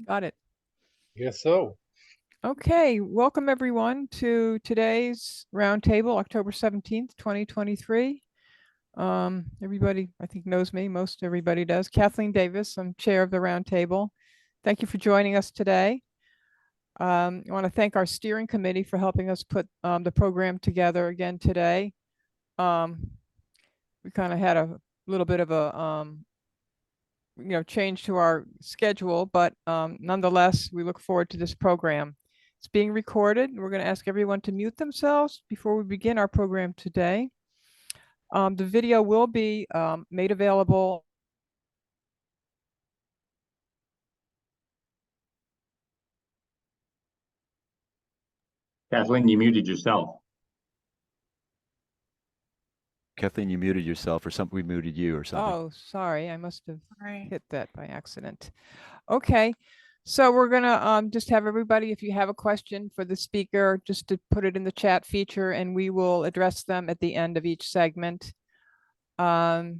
Got it. Yes, so. Okay, welcome everyone to today's roundtable, October 17th, 2023. Everybody, I think, knows me. Most everybody does. Kathleen Davis, I'm chair of the roundtable. Thank you for joining us today. I want to thank our steering committee for helping us put the program together again today. We kind of had a little bit of a change to our schedule, but nonetheless, we look forward to this program. It's being recorded. We're going to ask everyone to mute themselves before we begin our program today. The video will be made available. Kathleen, you muted yourself. Kathleen, you muted yourself, or something. We muted you or something. Oh, sorry. I must have hit that by accident. Okay. So we're going to just have everybody, if you have a question for the speaker, just to put it in the chat feature, and we will address them at the end of each segment. You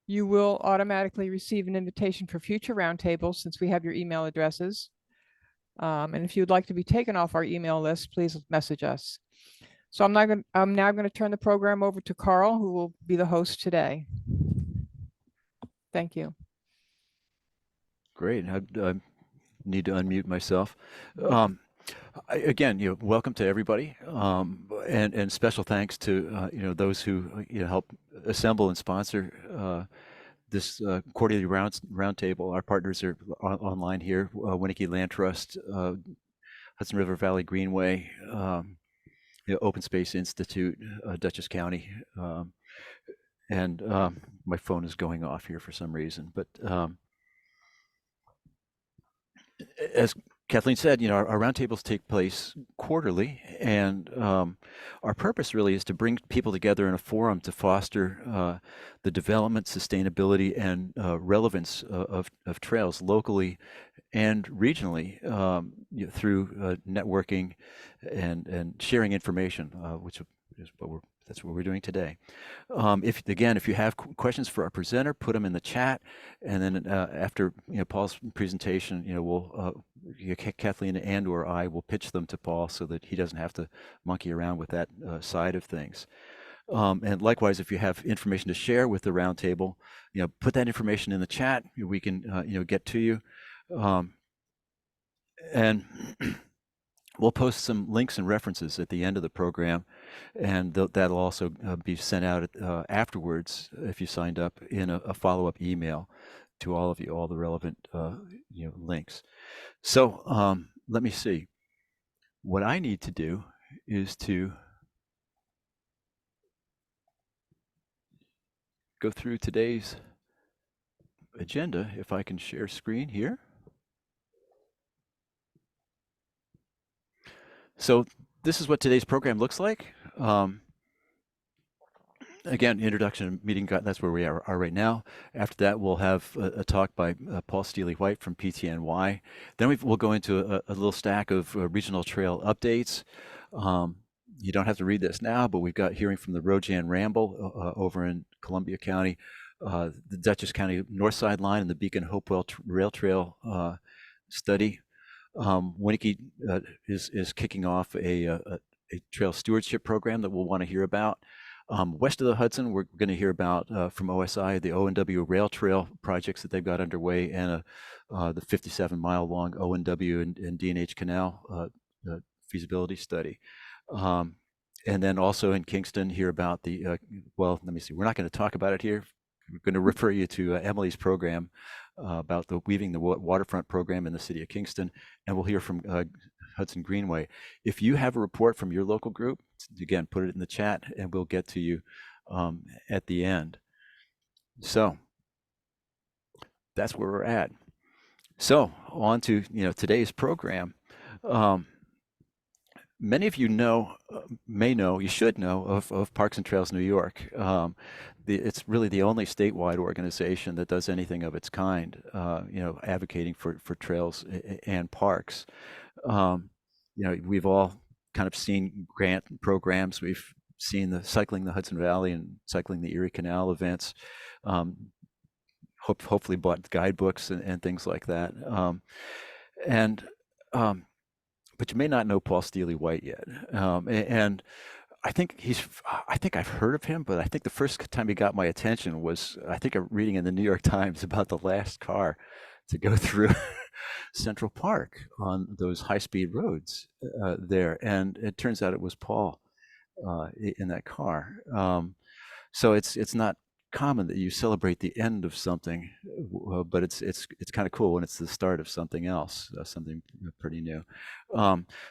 will automatically receive an invitation for future roundtables since we have your email addresses. And if you'd like to be taken off our email list, please message us. So I'm now going to turn the program over to Carl, who will be the host today. Thank you. Great. I need to unmute myself. Again, welcome to everybody, and special thanks to those who help assemble and sponsor this quarterly roundtable. Our partners are online here: Winnakee Land Trust, Hudson River Valley Greenway, Open Space Institute, Dutchess County, and my phone is going off here for some reason, but. As Kathleen said, our roundtables take place quarterly, and our purpose really is to bring people together in a forum to foster the development, sustainability, and relevance of trails locally and regionally through networking and sharing information, which is that's what we're doing today. If you have questions for our presenter, put them in the chat, and then after Paul's presentation, Kathleen and/or I will pitch them to Paul so that he doesn't have to monkey around with that side of things. And likewise, if you have information to share with the roundtable, put that information in the chat. We can get to you, and we'll post some links and references at the end of the program, and that'll also be sent out afterwards if you signed up in a follow-up email to all of you, all the relevant links. So let me see. What I need to do is to go through today's agenda. If I can share screen here. So this is what today's program looks like. Again, introduction, meeting, that's where we are right now. After that, we'll have a talk by Paul Steely-White from PTNY. Then we'll go into a little stack of regional trail updates. You don't have to read this now, but we've got hearing from the Rojan Ramble over in Columbia County, the Dutchess County North Side Line and the Beacon Hopewell Rail Trail study. Winnakee is kicking off a trail stewardship program that we'll want to hear about. West of the Hudson, we're going to hear about from OSI the O&W rail trail projects that they've got underway, and the 57-mile long O&W and D&H Canal feasibility study. And then also in Kingston, hear about the, well, let me see, we're not going to talk about it here. We're going to refer you to Emily's program about the Weaving the Waterfront program in the city of Kingston, and we'll hear from Hudson Greenway. If you have a report from your local group, again, put it in the chat and we'll get to you at the end. So that's where we're at. So on to today's program. Many of you you should know of Parks and Trails New York. It's really the only statewide organization that does anything of its kind, advocating for trails and parks. We've all kind of seen grant programs. We've seen the Cycling the Hudson Valley and Cycling the Erie Canal events. hopefully bought guidebooks and things like that. And um, but you may not know Paul Steely White yet. And I think I've heard of him, but I think the first time he got my attention was, I think I'm reading in the New York Times about the last car to go through Central Park on those high-speed roads there. And it turns out it was Paul in that car. So it's not common that you celebrate the end of something, but it's kind of cool when it's the start of something else, something pretty new.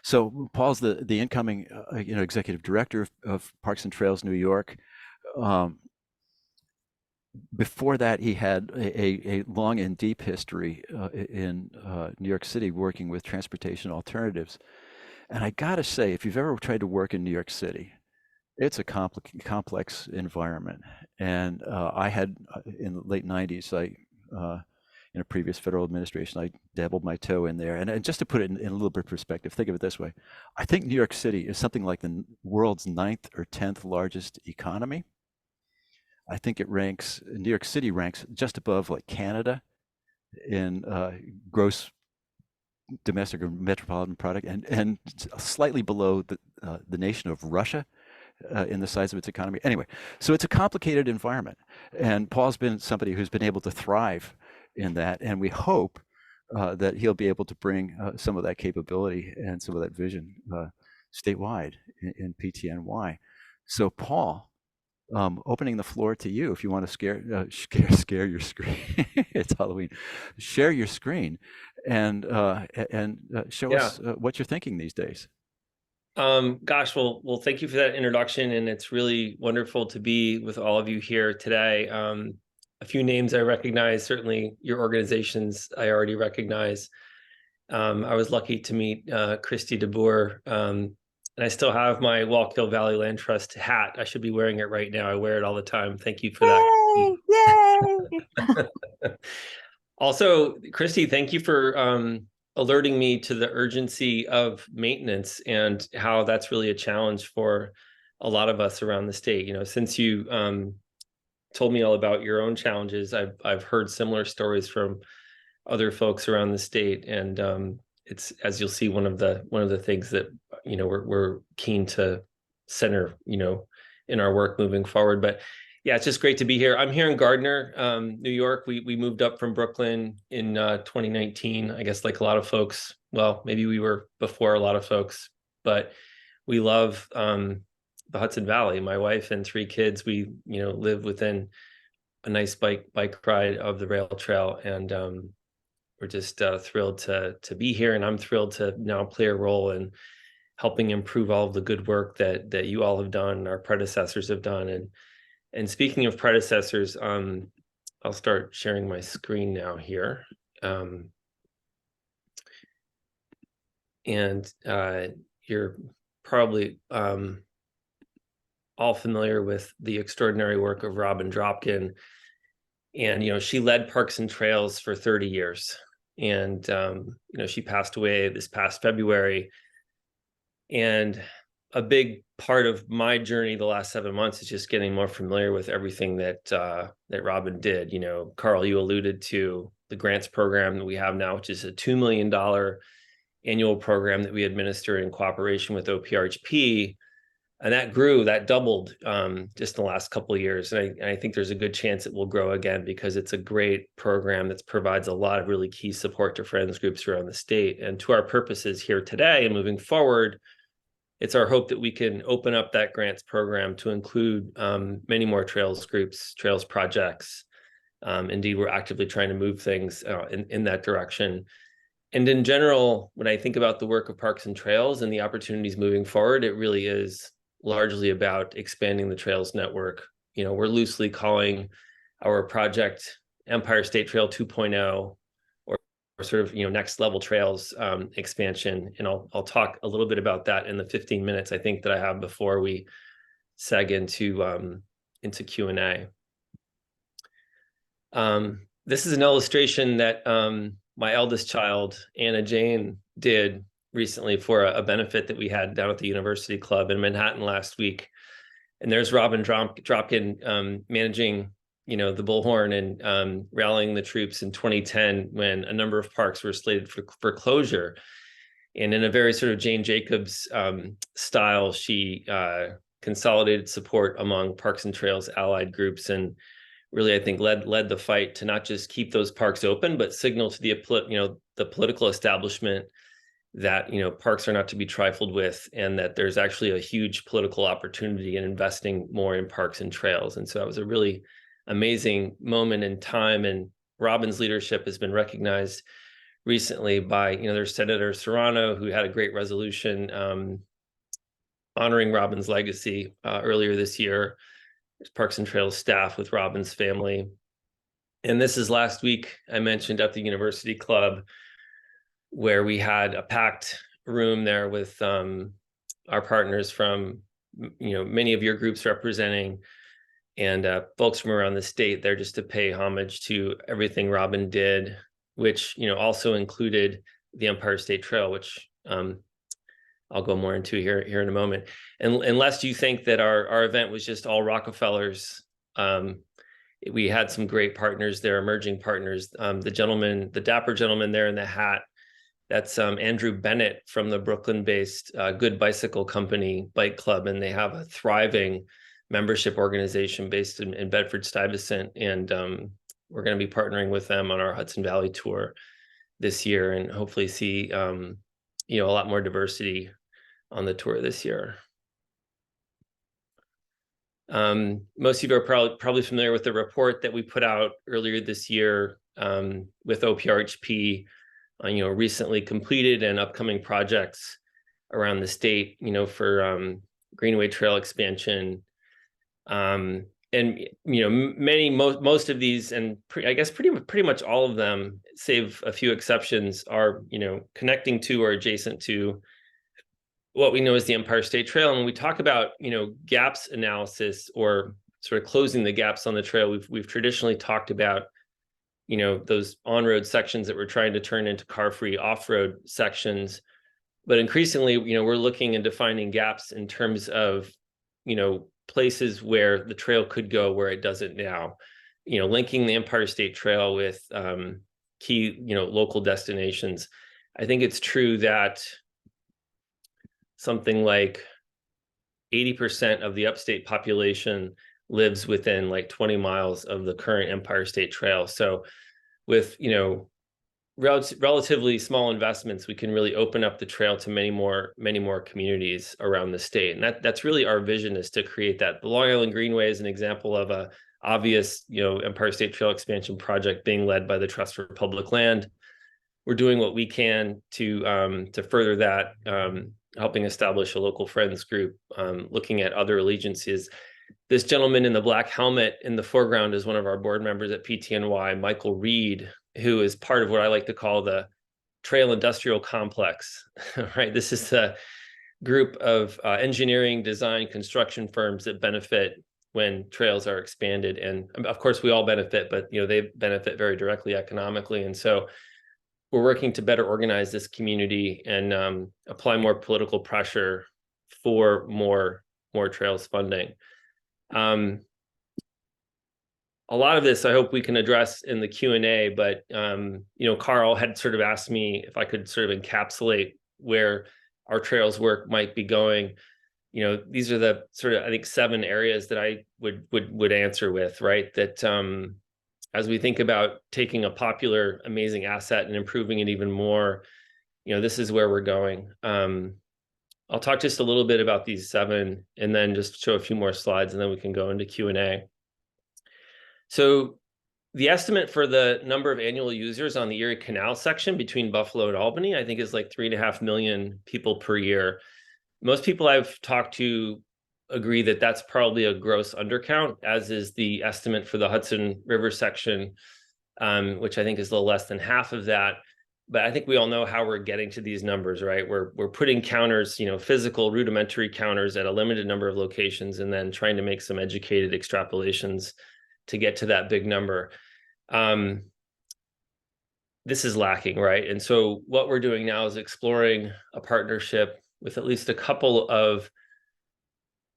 So Paul's the incoming executive director of Parks and Trails New York. Um, Before that, he had a long and deep history in New York City working with transportation alternatives. And I gotta say, if you've ever tried to work in New York City, it's a complex environment. And I had, in the late 90s, in a previous federal administration, I dabbled my toe in there. And just to put it in a little bit of perspective, think of it this way. I think New York City is something like the world's ninth or 10th largest economy. I think New York City ranks just above like Canada in gross domestic or metropolitan product, and slightly below the nation of Russia in the size of its economy. Anyway, so it's a complicated environment, and Paul's been somebody who's been able to thrive in that, and we hope that he'll be able to bring some of that capability and some of that vision statewide in PTNY. So, Paul, opening the floor to you if you want to scare your screen. It's Halloween. Share your screen and show us what you're thinking these days. Gosh, well, thank you for that introduction, and it's really wonderful to be with all of you here today. A few names I recognize, certainly your organizations I already recognize. I was lucky to meet Christy DeBoer, and I still have my Wallkill Valley Land Trust hat. I should be wearing it right now. I wear it all the time. Thank you for that. Yay! Also, Christy, thank you for alerting me to the urgency of maintenance and how that's really a challenge for a lot of us around the state. Since you told me all about your own challenges, I've heard similar stories from other folks around the state, and it's, as you'll see, one of the things that we're keen to center in our work moving forward. But yeah, it's just great to be here. I'm here in Gardner, New York. We moved up from Brooklyn in 2019. I guess like a lot of folks, well, maybe we were before a lot of folks, but we love the Hudson Valley. My wife and 3 kids, we live within a nice bike ride of the rail trail, and we're just thrilled to be here. And I'm thrilled to now play a role in helping improve all of the good work that you all have done, our predecessors have done. And speaking of predecessors, I'll start sharing my screen now here. And you're probably all familiar with the extraordinary work of Robin Dropkin. And, she led Parks and Trails for 30 years. And, she passed away this past February. And a big part of my journey the last 7 months is just getting more familiar with everything that Robin did. Carl, you alluded to the grants program that we have now, which is a $2 million annual program that we administer in cooperation with OPRHP. And that doubled just in the last couple of years. And I think there's a good chance it will grow again, because it's a great program that provides a lot of really key support to friends groups around the state. And to our purposes here today and moving forward, it's our hope that we can open up that grants program to include many more trails groups, trails projects. Indeed, we're actively trying to move things in that direction. And in general, when I think about the work of Parks and Trails and the opportunities moving forward, it really is largely about expanding the trails network. We're loosely calling our project Empire State Trail 2.0, or sort of next level trails expansion. And I'll talk a little bit about that in the 15 minutes I think that I have before we seg into Q&A. This is an illustration that my eldest child, Anna Jane, did recently for a benefit that we had down at the University Club in Manhattan last week. And there's Robin Dropkin managing the bullhorn and rallying the troops in 2010 when a number of parks were slated for closure. And in a very sort of Jane Jacobs style, she consolidated support among Parks and Trails allied groups, and really, I think, led the fight to not just keep those parks open, but signal to the political establishment that parks are not to be trifled with, and that there's actually a huge political opportunity in investing more in parks and trails. And so that was a really amazing moment in time, and Robin's leadership has been recognized recently by there's Senator Serrano, who had a great resolution honoring Robin's legacy earlier this year. There's Parks and Trails staff with Robin's family, and this is last week I mentioned at the University Club, where we had a packed room there with our partners from many of your groups representing, and folks from around the state there just to pay homage to everything Robin did, which also included the Empire State Trail, which I'll go more into here in a moment. And unless you think that our event was just all Rockefellers, we had some great partners there, emerging partners. The dapper gentleman there in the hat, that's Andrew Bennett from the Brooklyn-based Good Bicycle Company Bike Club, and they have a thriving membership organization based in Bedford-Stuyvesant, and we're going to be partnering with them on our Hudson Valley tour this year, and hopefully see a lot more diversity on the tour this year. Most of you are probably familiar with the report that we put out earlier this year with OPRHP on recently completed and upcoming projects around the state, for Greenway Trail expansion. And most of these, and I guess pretty much all of them, save a few exceptions, are connecting to or adjacent to what we know as the Empire State Trail. And when we talk about gaps analysis or sort of closing the gaps on the trail, we've traditionally talked about those on-road sections that we're trying to turn into car-free off-road sections. But increasingly, we're looking and defining gaps in terms of places where the trail could go where it doesn't now, linking the Empire State Trail with key local destinations. I think it's true that something like 80% of the upstate population lives within like 20 miles of the current Empire State Trail. So with relatively small investments, we can really open up the trail to many more communities around the state. And that's really our vision, is to create that. The Long Island Greenway is an example of a obvious Empire State Trail expansion project being led by the Trust for Public Land. We're doing what we can to further that, helping establish a local friends group, looking at other allegiances. This gentleman in the black helmet in the foreground is one of our board members at PTNY, Michael Reed, who is part of what I like to call the Trail Industrial Complex, right? This is a group of engineering, design, construction firms that benefit when trails are expanded. And of course, we all benefit, but they benefit very directly economically. And so we're working to better organize this community and apply more political pressure for more trails funding. A lot of this I hope we can address in the Q&A, but Carl had sort of asked me if I could sort of encapsulate where our trails work might be going. These are the sort of, I think, 7 areas that I would answer with, right? That as we think about taking a popular, amazing asset and improving it even more, this is where we're going. I'll talk just a little bit about these 7 and then just show a few more slides, and then we can go into Q&A. So the estimate for the number of annual users on the Erie Canal section between Buffalo and Albany, I think, is like 3.5 million people per year. Most people I've talked to agree that that's probably a gross undercount, as is the estimate for the Hudson River section, which I think is a little less than half of that. But I think we all know how we're getting to these numbers, right? We're putting counters, physical rudimentary counters at a limited number of locations, and then trying to make some educated extrapolations to get to that big number. This is lacking, right? And so what we're doing now is exploring a partnership with at least a couple of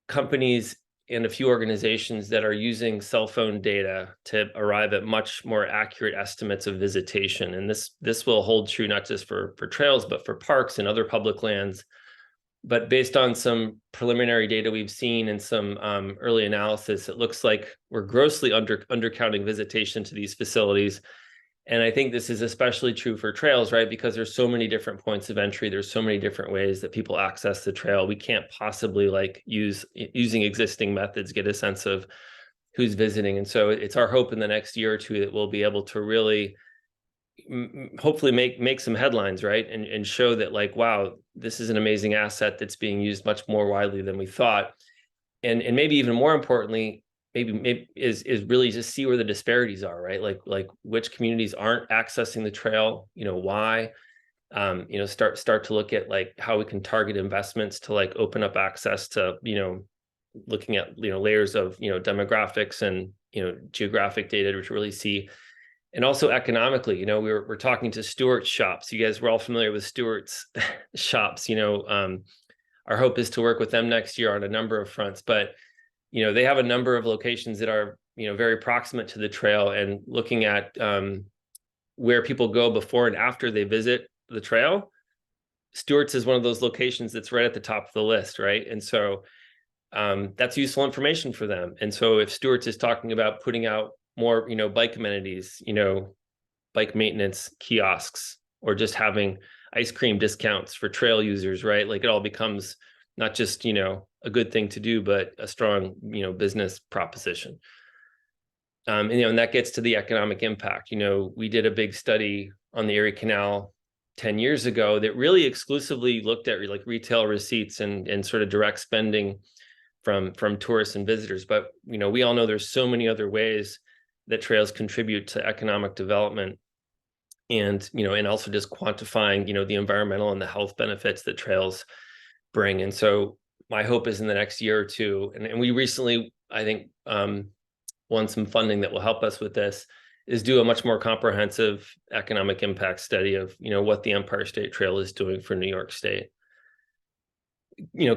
companies and a few organizations that are using cell phone data to arrive at much more accurate estimates of visitation. And this will hold true not just for trails, but for parks and other public lands. But based on some preliminary data we've seen and some early analysis, it looks like we're grossly undercounting visitation to these facilities. And I think this is especially true for trails, right? Because there's so many different points of entry. There's so many different ways that people access the trail. We can't possibly like using existing methods, get a sense of who's visiting. And so it's our hope in the next year or two that we'll be able to really hopefully make some headlines, right? And show that like, wow, this is an amazing asset that's being used much more widely than we thought. And maybe even more importantly, maybe is really just see where the disparities are, right? Like which communities aren't accessing the trail, why, start to look at like how we can target investments to like open up access to, looking at, layers of, demographics and, geographic data to really see. And also economically, we're talking to Stewart's shops. You guys were all familiar with Stewart's shops, our hope is to work with them next year on a number of fronts, but they have a number of locations that are, very proximate to the trail, and looking at where people go before and after they visit the trail. Stewart's is one of those locations that's right at the top of the list, right? And so that's useful information for them. And so if Stewart's is talking about putting out more, bike amenities, bike maintenance kiosks, or just having ice cream discounts for trail users, right? Like it all becomes not just, a good thing to do, but a strong, business proposition. And that gets to the economic impact. We did a big study on the Erie Canal 10 years ago that really exclusively looked at like retail receipts and sort of direct spending from tourists and visitors. But, we all know there's so many other ways that trails contribute to economic development, and, and also just quantifying, the environmental and the health benefits that trails bring. And so my hope is in the next year or two, and we recently, I think, won some funding that will help us with this, is do a much more comprehensive economic impact study of, what the Empire State Trail is doing for New York State.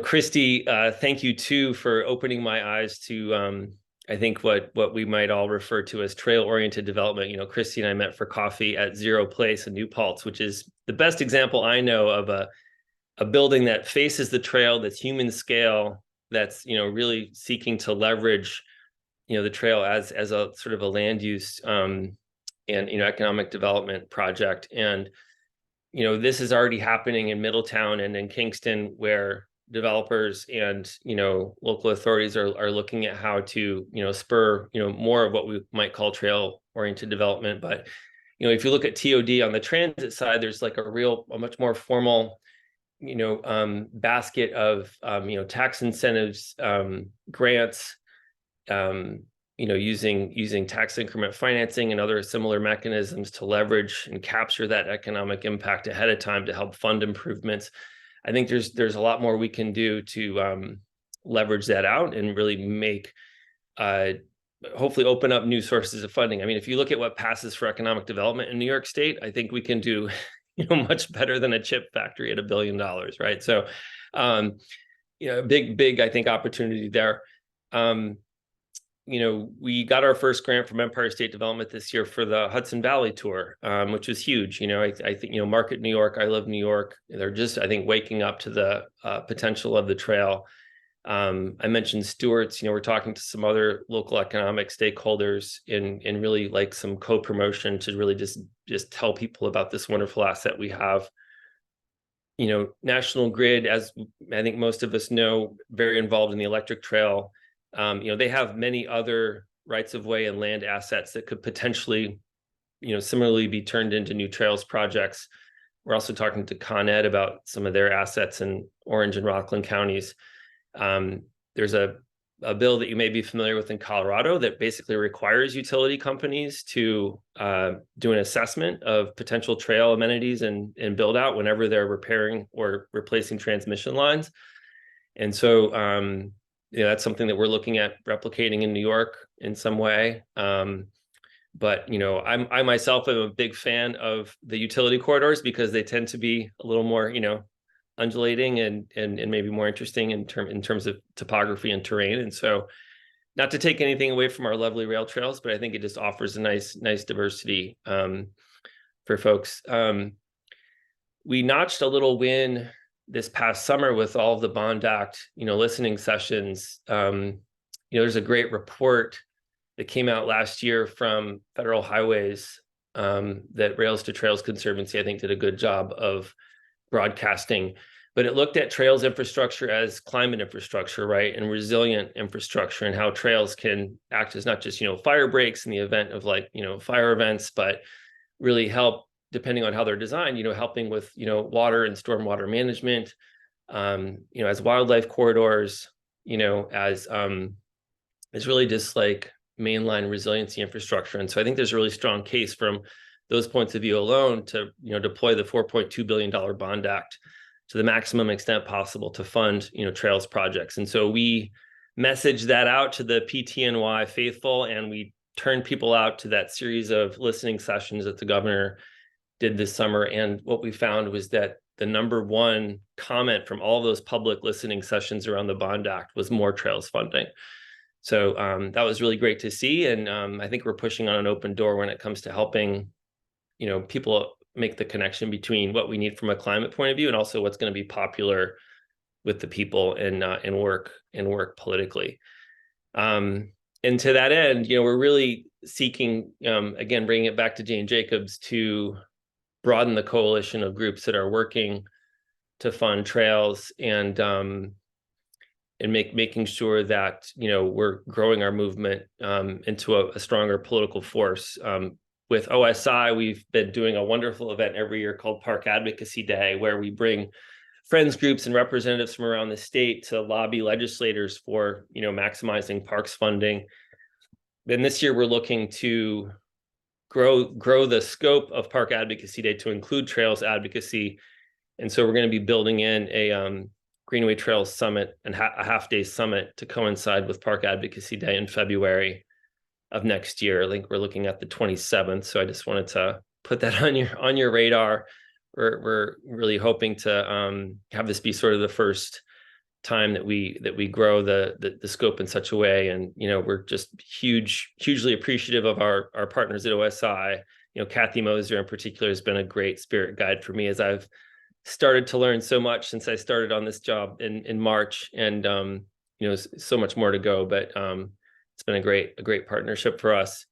Christy, thank you too for opening my eyes to, I think what we might all refer to as trail-oriented development. Christy and I met for coffee at Zero Place in New Paltz, which is the best example I know of a building that faces the trail, that's human scale, that's, really seeking to leverage, the trail as a sort of a land use and, economic development project. And, this is already happening in Middletown and in Kingston, where developers and, local authorities are looking at how to, spur, more of what we might call trail-oriented development. But, if you look at TOD on the transit side, there's like a much more formal, basket of, tax incentives, grants, using tax increment financing and other similar mechanisms to leverage and capture that economic impact ahead of time to help fund improvements. I think there's a lot more we can do to leverage that out and really make, hopefully open up new sources of funding. I mean, if you look at what passes for economic development in New York State, I think we can do much better than a chip factory at $1 billion, right? So, big, I think, opportunity there. We got our first grant from Empire State Development this year for the Hudson Valley tour, which was huge. I think, Market New York, I Love New York, they're just, I think, waking up to the potential of the trail. I mentioned Stewart's, we're talking to some other local economic stakeholders in really like some co-promotion to really just tell people about this wonderful asset we have. National Grid, as I think most of us know, very involved in the electric trail. They have many other rights of way and land assets that could potentially, similarly be turned into new trails projects. We're also talking to Con Ed about some of their assets in Orange and Rockland counties. There's a bill that you may be familiar with in Colorado that basically requires utility companies to do an assessment of potential trail amenities and build out whenever they're repairing or replacing transmission lines. And so, that's something that we're looking at replicating in New York in some way. But, I myself am a big fan of the utility corridors because they tend to be a little more, undulating and maybe more interesting in terms of topography and terrain. And so, not to take anything away from our lovely rail trails, but I think it just offers a nice diversity for folks. We notched a little win this past summer with all of the Bond Act, listening sessions. There's a great report that came out last year from Federal Highways that Rails to Trails Conservancy, I think, did a good job of broadcasting. But it looked at trails infrastructure as climate infrastructure, right? And resilient infrastructure, and how trails can act as not just, fire breaks in the event of fire events, but really help, depending on how they're designed, helping with, water and stormwater management, as wildlife corridors, as really just like mainline resiliency infrastructure. And so I think there's a really strong case from those points of view alone to, deploy the $4.2 billion Bond Act to the maximum extent possible to fund, trails projects. And so we messaged that out to the PTNY faithful, and we turned people out to that series of listening sessions that the governor did this summer. And what we found was that the number one comment from all of those public listening sessions around the Bond Act was more trails funding. So that was really great to see. And I think we're pushing on an open door when it comes to helping, people make the connection between what we need from a climate point of view and also what's going to be popular with the people and work politically. And to that end, we're really seeking, again, bringing it back to Jane Jacobs, to broaden the coalition of groups that are working to fund trails and making sure that, we're growing our movement into a stronger political force. With OSI, we've been doing a wonderful event every year called Park Advocacy Day, where we bring friends groups and representatives from around the state to lobby legislators for, maximizing parks funding. Then this year, we're looking to grow the scope of Park Advocacy Day to include trails advocacy. And so we're going to be building in a Greenway Trails Summit and a half-day summit to coincide with Park Advocacy Day in February of next year. I think we're looking at the 27th. So I just wanted to put that on your radar. We're really hoping to have this be sort of the first time that we grow the scope in such a way. And we're just hugely appreciative of our partners at OSI. Kathy Moser in particular has been a great spirit guide for me as I've started to learn so much since I started on this job in March, and so much more to go, but it's been a great partnership for us.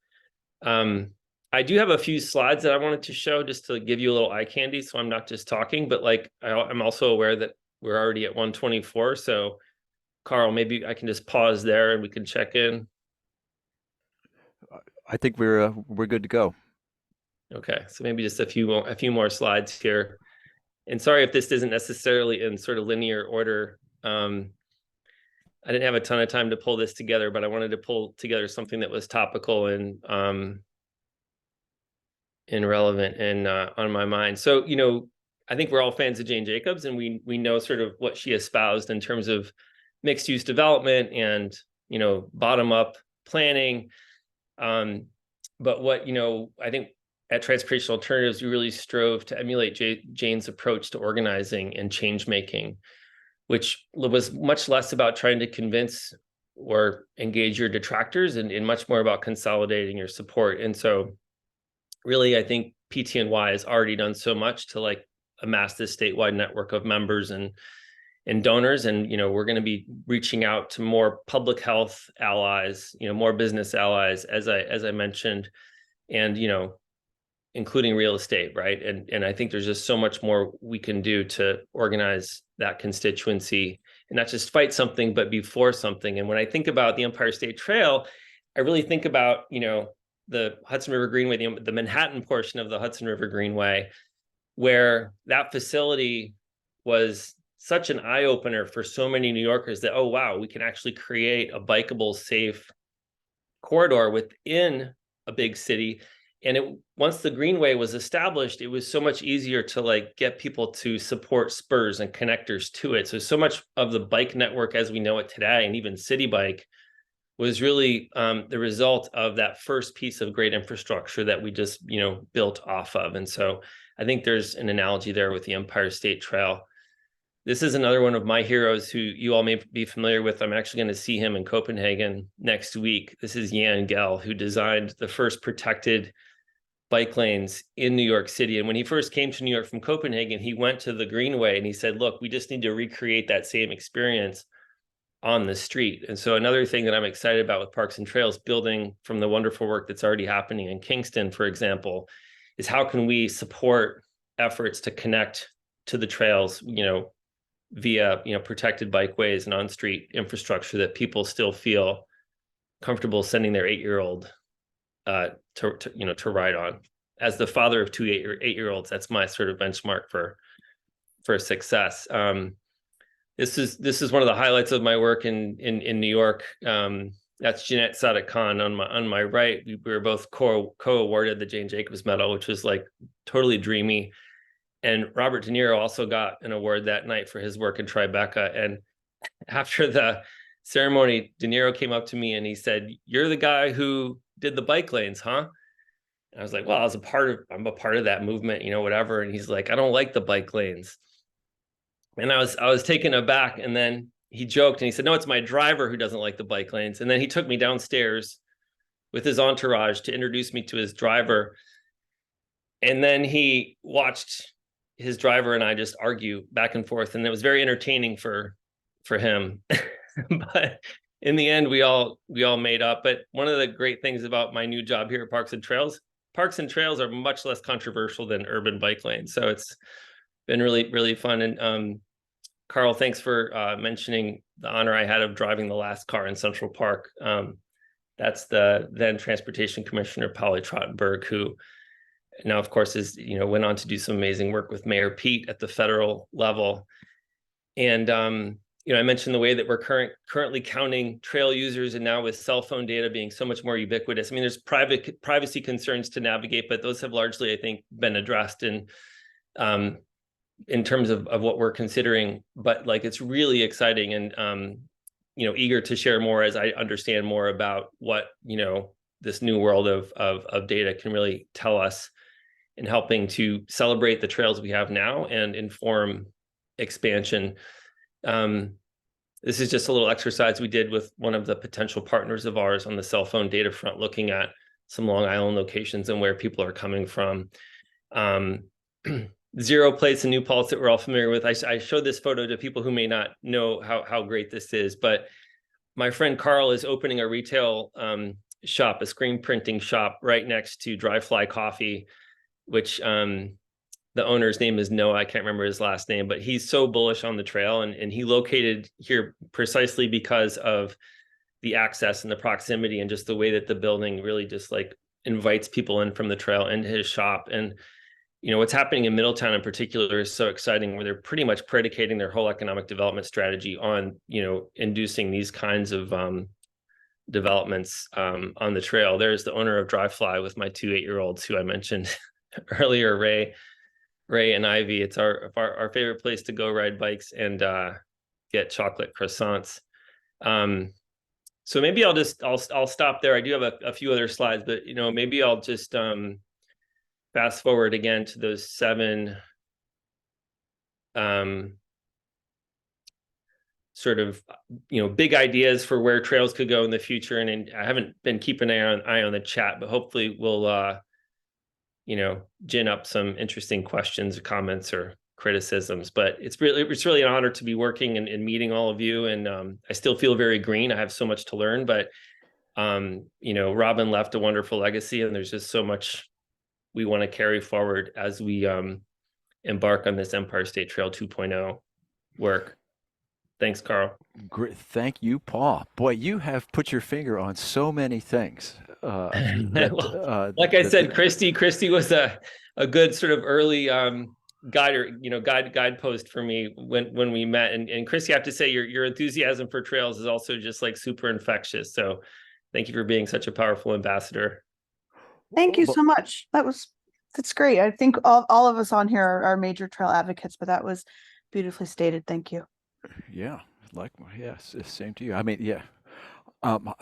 I do have a few slides that I wanted to show just to give you a little eye candy, so I'm not just talking, but I'm also aware that we're already at 1:24. So Carl, maybe I can just pause there and we can check in. I think we're good to go. Okay, so maybe just a few more slides here. And sorry if this isn't necessarily in sort of linear order. I didn't have a ton of time to pull this together, but I wanted to pull together something that was topical and relevant and on my mind. So, I think we're all fans of Jane Jacobs, and we know sort of what she espoused in terms of mixed use development and, bottom up planning. But what, I think at Transportation Alternatives, we really strove to emulate Jane's approach to organizing and change making, which was much less about trying to convince or engage your detractors and much more about consolidating your support. And so really, I think PTNY has already done so much to amass this statewide network of members and donors. And, we're going to be reaching out to more public health allies, more business allies, as I mentioned, and, including real estate, right? And I think there's just so much more we can do to organize that constituency and not just fight something, but be for something. And when I think about the Empire State Trail, I really think about, the Hudson River Greenway, the Manhattan portion of the Hudson River Greenway, where that facility was such an eye-opener for so many New Yorkers that, oh, wow, we can actually create a bikeable, safe corridor within a big city. And once the Greenway was established, it was so much easier to get people to support spurs and connectors to it. So much of the bike network as we know it today, and even City Bike, was really the result of that first piece of great infrastructure that we just, built off of. And so I think there's an analogy there with the Empire State Trail. This is another one of my heroes who you all may be familiar with. I'm actually going to see him in Copenhagen next week. This is Jan Gehl, who designed the first protected bike lanes in New York City. And when he first came to New York from Copenhagen, he went to the Greenway and he said, look, we just need to recreate that same experience on the street. And so another thing that I'm excited about with Parks and Trails, building from the wonderful work that's already happening in Kingston, for example, is how can we support efforts to connect to the trails, via protected bikeways and on-street infrastructure that people still feel comfortable sending their 8-year-old to ride on. As the father of two 8-year-olds, that's my sort of benchmark for success. This is one of the highlights of my work in New York. That's Jeanette Sadik Khan on my right. We were both co-awarded the Jane Jacobs Medal, which was like totally dreamy. And Robert De Niro also got an award that night for his work in Tribeca. And after the ceremony, De Niro came up to me and he said, "You're the guy who did the bike lanes, huh?" And I was like, "Well, I'm a part of that movement, whatever." And he's like, "I don't like the bike lanes." And I was taken aback. And then he joked and he said, "No, it's my driver who doesn't like the bike lanes." And then he took me downstairs with his entourage to introduce me to his driver. And then he watched his driver and I just argue back and forth. And it was very entertaining for him. But in the end, we all made up. But one of the great things about my new job here at Parks and Trails are much less controversial than urban bike lanes. So it's been really, really fun. And Carl, thanks for mentioning the honor I had of driving the last car in Central Park. That's the then Transportation Commissioner, Polly Trottenberg, who now, of course, went on to do some amazing work with Mayor Pete at the federal level. And I mentioned the way that we're currently counting trail users, and now with cell phone data being so much more ubiquitous. I mean, there's privacy concerns to navigate, but those have largely, I think, been addressed in terms of what we're considering. But like, it's really exciting, and eager to share more as I understand more about what this new world of data can really tell us in helping to celebrate the trails we have now and inform expansion. This is just a little exercise we did with one of the potential partners of ours on the cell phone data front, looking at some Long Island locations and where people are coming from. Zero Place in New Paltz that we're all familiar with. I showed this photo to people who may not know how great this is, but my friend Carl is opening a retail shop, a screen printing shop right next to Dry Fly Coffee, which the owner's name is Noah. I can't remember his last name, but he's so bullish on the trail, and he located here precisely because of the access and the proximity and just the way that the building really just like invites people in from the trail into his shop. And what's happening in Middletown in particular is so exciting, where they're pretty much predicating their whole economic development strategy on inducing these kinds of developments on the trail. There's the owner of Dry Fly with my two 8-year-olds who I mentioned earlier, Ray and Ivy. It's our favorite place to go ride bikes and get chocolate croissants. So maybe I'll stop there. I do have a few other slides, but maybe I'll just fast forward again to those 7 sort of big ideas for where trails could go in the future. And I haven't been keeping an eye on the chat, but hopefully we'll gin up some interesting questions or comments or criticisms. But it's really an honor to be working and meeting all of you. And I still feel very green. I have so much to learn, but Robin left a wonderful legacy, and there's just so much we want to carry forward as we embark on this Empire State Trail 2.0 work. Thanks, Carl. Great. Thank you, Paul. Boy, you have put your finger on so many things. Like I said, Christy was a good sort of early guidepost for me when we met. And Christy, I have to say your enthusiasm for trails is also just like super infectious. So thank you for being such a powerful ambassador. Thank you so much. That's great. I think all of us on here are major trail advocates, but that was beautifully stated. Thank you. Yeah, yes, same to you. I mean, yeah.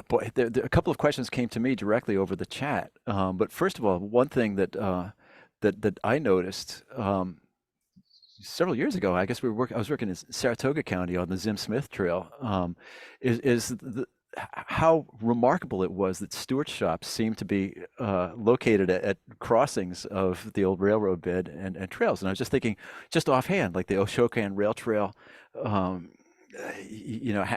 Boy, a couple of questions came to me directly over the chat. But first of all, one thing that I noticed, several years ago, I guess I was working in Saratoga County on the Zim Smith Trail, how remarkable it was that Stewart's shops seemed to be located at crossings of the old railroad bed and trails. And I was just thinking, just offhand, like the Oshokan Rail Trail,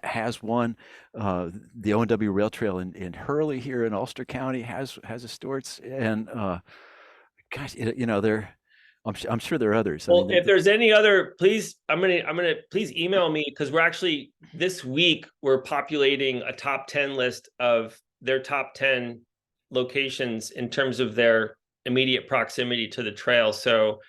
has one. The O&W Rail Trail in Hurley here in Ulster County has a Stewart's, and gosh, I'm sure there are others. Well, if there's any other, please, I'm gonna please email me, because we're actually this week we're populating a top 10 list of their top 10 locations in terms of their immediate proximity to the trail. So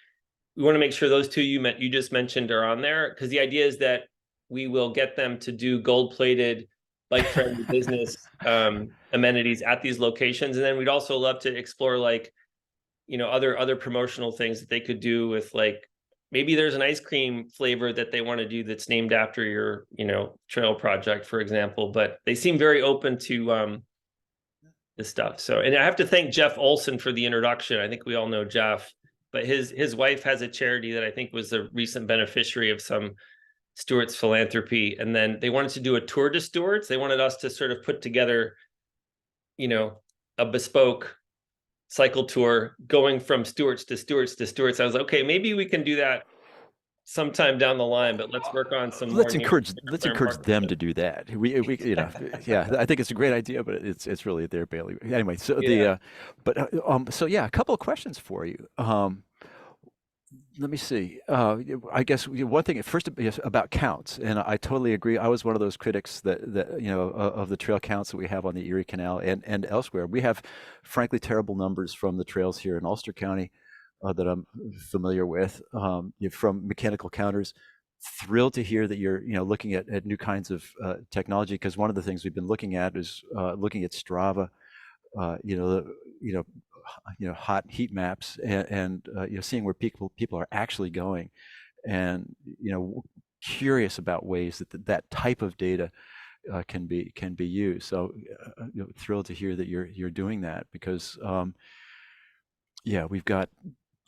we want to make sure those two you just mentioned are on there, because the idea is that we will get them to do gold-plated bike-friendly business amenities at these locations, and then we'd also love to explore like, other promotional things that they could do with, like, maybe there's an ice cream flavor that they want to do that's named after your, trail project, for example. But they seem very open to this stuff. So, and I have to thank Jeff Olson for the introduction. I think we all know Jeff, but his wife has a charity that I think was a recent beneficiary of some Stewart's philanthropy. And then they wanted to do a tour de Stewart's. They wanted us to sort of put together, a bespoke cycle tour going from Stewart's to Stewart's to Stewart's. I was like, okay, maybe we can do that sometime down the line, but let's work on some. Let's encourage them to do that. We yeah, I think it's a great idea, but it's really their bailiwick. Anyway, so yeah. A couple of questions for you. Let me see. I guess one thing first about counts, and I totally agree. I was one of those critics that of the trail counts that we have on the Erie Canal and elsewhere. We have, frankly, terrible numbers from the trails here in Ulster County that I'm familiar with, from mechanical counters. Thrilled to hear that you're looking at new kinds of technology, because one of the things we've been looking at is looking at Strava, hot heat maps, and seeing where people are actually going, and curious about ways that type of data can be used. So thrilled to hear that you're doing that, because we've got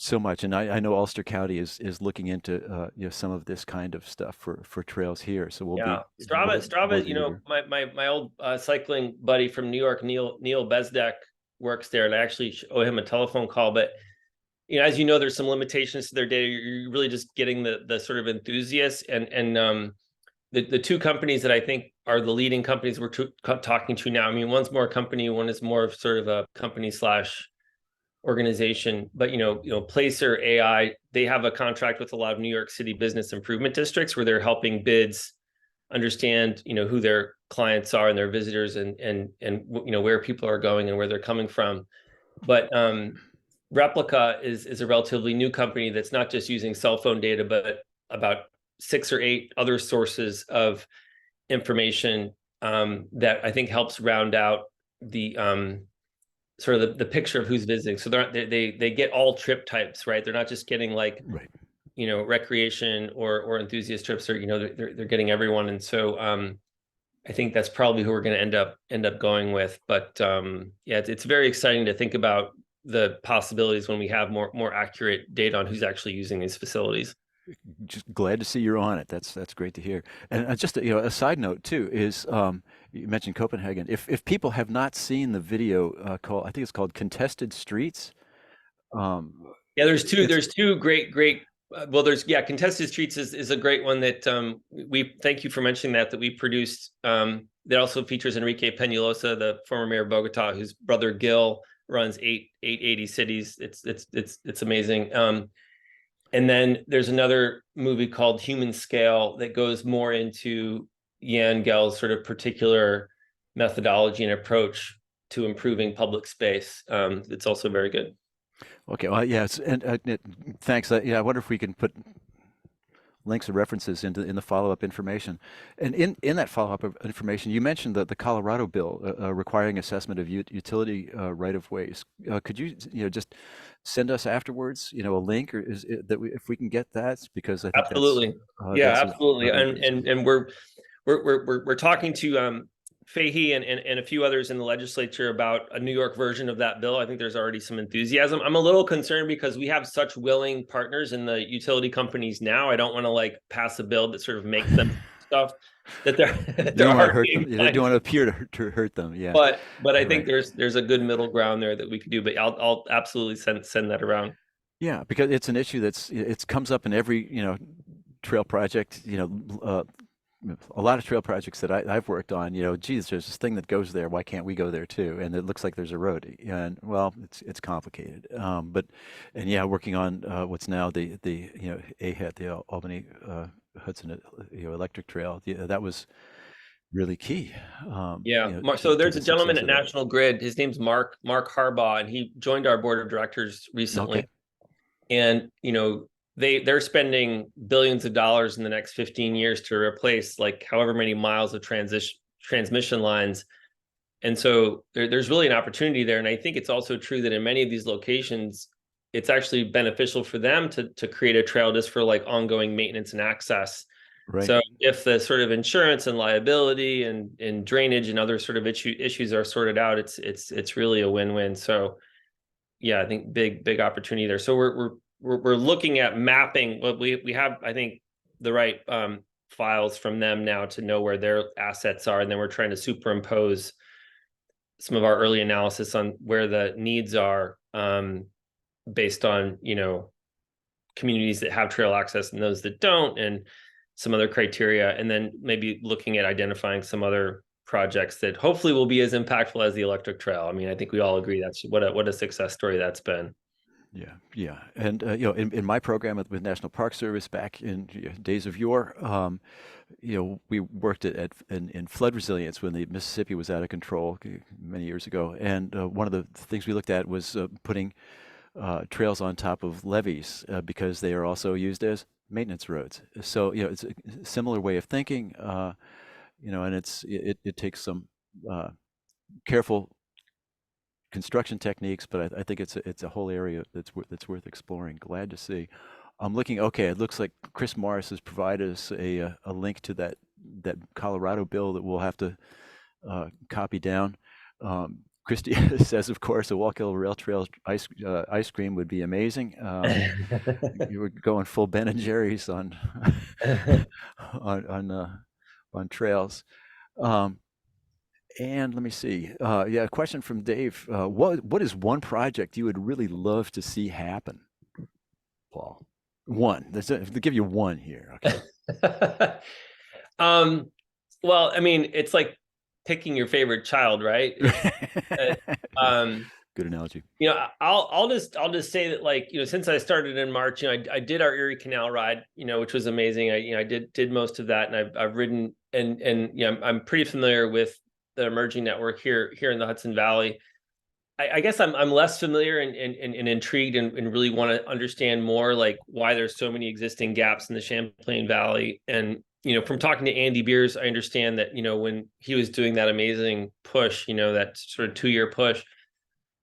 so much, and I know Ulster County is looking into some of this kind of stuff for trails here. So we'll be Strava. My old cycling buddy from New York, Neil Bezdek, works there, and I actually owe him a telephone call. But as there's some limitations to their data. You're really just getting the sort of enthusiasts, and the two companies that I think are the leading companies we're talking to now. I mean, one's more a company, one is more of sort of a company / organization. But Placer AI, they have a contract with a lot of New York City business improvement districts where they're helping bids understand who their clients are and their visitors, and where people are going and where they're coming from. But Replica is a relatively new company that's not just using cell phone data, but about 6 or 8 other sources of information that I think helps round out the sort of the picture of who's visiting. So they get all trip types, right? They're not just getting like right. Recreation or enthusiast trips, or they're getting everyone. And so I think that's probably who we're going to end up going with. But it's very exciting to think about the possibilities when we have more accurate data on who's actually using these facilities. Just glad to see you're on it. That's great to hear. And just a side note too is you mentioned Copenhagen. If people have not seen the video I think it's called Contested Streets. There's two great. Contested Streets is a great one that we thank you for mentioning that we produced. That also features Enrique Peñalosa, the former mayor of Bogota, whose brother Gil runs 880 cities. It's amazing. And then there's another movie called Human Scale that goes more into Jan Gel's sort of particular methodology and approach to improving public space. It's also very good. Okay, well, yes, and thanks. I wonder if we can put links and references in the follow-up information. And in that follow-up information, you mentioned the Colorado bill requiring assessment of utility right-of-ways. Could you just send us afterwards, a link, or if we can get that, because I think absolutely, absolutely, and we're talking to Fahey and a few others in the legislature about a New York version of that bill. I think there's already some enthusiasm. I'm a little concerned because we have such willing partners in the utility companies now. I don't want to like pass a bill that sort of makes them stuff that they're You don't want to hurt them. already You don't want to appear to hurt them. Yeah. But I think Right. there's a good middle ground there that we could do. But I'll absolutely send that around. Yeah, because it's an issue it comes up in every, trail project, a lot of trail projects that I've worked on, geez, there's this thing that goes there. Why can't we go there too? And it looks like there's a road. And well, it's complicated. And yeah, working on what's now the AHET, the Albany Hudson Electric Trail. Yeah, that was really key. Yeah. To So there's the a gentleman success at of that. National Grid. His name's Mark Harbaugh, and he joined our board of directors recently. Okay. And they're spending billions of dollars in the next 15 years to replace like however many miles of transmission lines. And so there's really an opportunity there. And I think it's also true that in many of these locations, it's actually beneficial for them to create a trail just for like ongoing maintenance and access. Right. So if the sort of insurance and liability and drainage and other sort of issues are sorted out, it's really a win-win. So yeah, I think big opportunity there. So we're looking at mapping what we have, I think, the right files from them now to know where their assets are, and then we're trying to superimpose some of our early analysis on where the needs are based on communities that have trail access and those that don't, and some other criteria, and then maybe looking at identifying some other projects that hopefully will be as impactful as the electric trail. I mean, I think we all agree that's what a success story that's been. Yeah. And, in my program with National Park Service back in days of yore, we worked in flood resilience when the Mississippi was out of control many years ago. And one of the things we looked at was putting trails on top of levees because they are also used as maintenance roads. So, it's a similar way of thinking, and it takes some careful construction techniques, but I think it's a whole area that's worth exploring. Glad to see. I'm looking. Okay, it looks like Chris Morris has provided us a link to that Colorado bill that we'll have to copy down. Christy says, of course, a Wallkill Rail Trail ice cream would be amazing. You were going full Ben and Jerry's on on trails. And let me see. A question from Dave. What is one project you would really love to see happen, Paul? One. They'll give you one here. Okay. Well, I mean, it's like picking your favorite child, right? Good analogy. I'll just say that, like, since I started in March, I did our Erie Canal ride, which was amazing. I did most of that, and I've ridden, and I'm pretty familiar with the emerging network here in the Hudson Valley. I guess I'm less familiar and intrigued and really want to understand more, like, why there's so many existing gaps in the Champlain Valley. And from talking to Andy Beers, I understand that when he was doing that amazing push, that sort of 2-year push,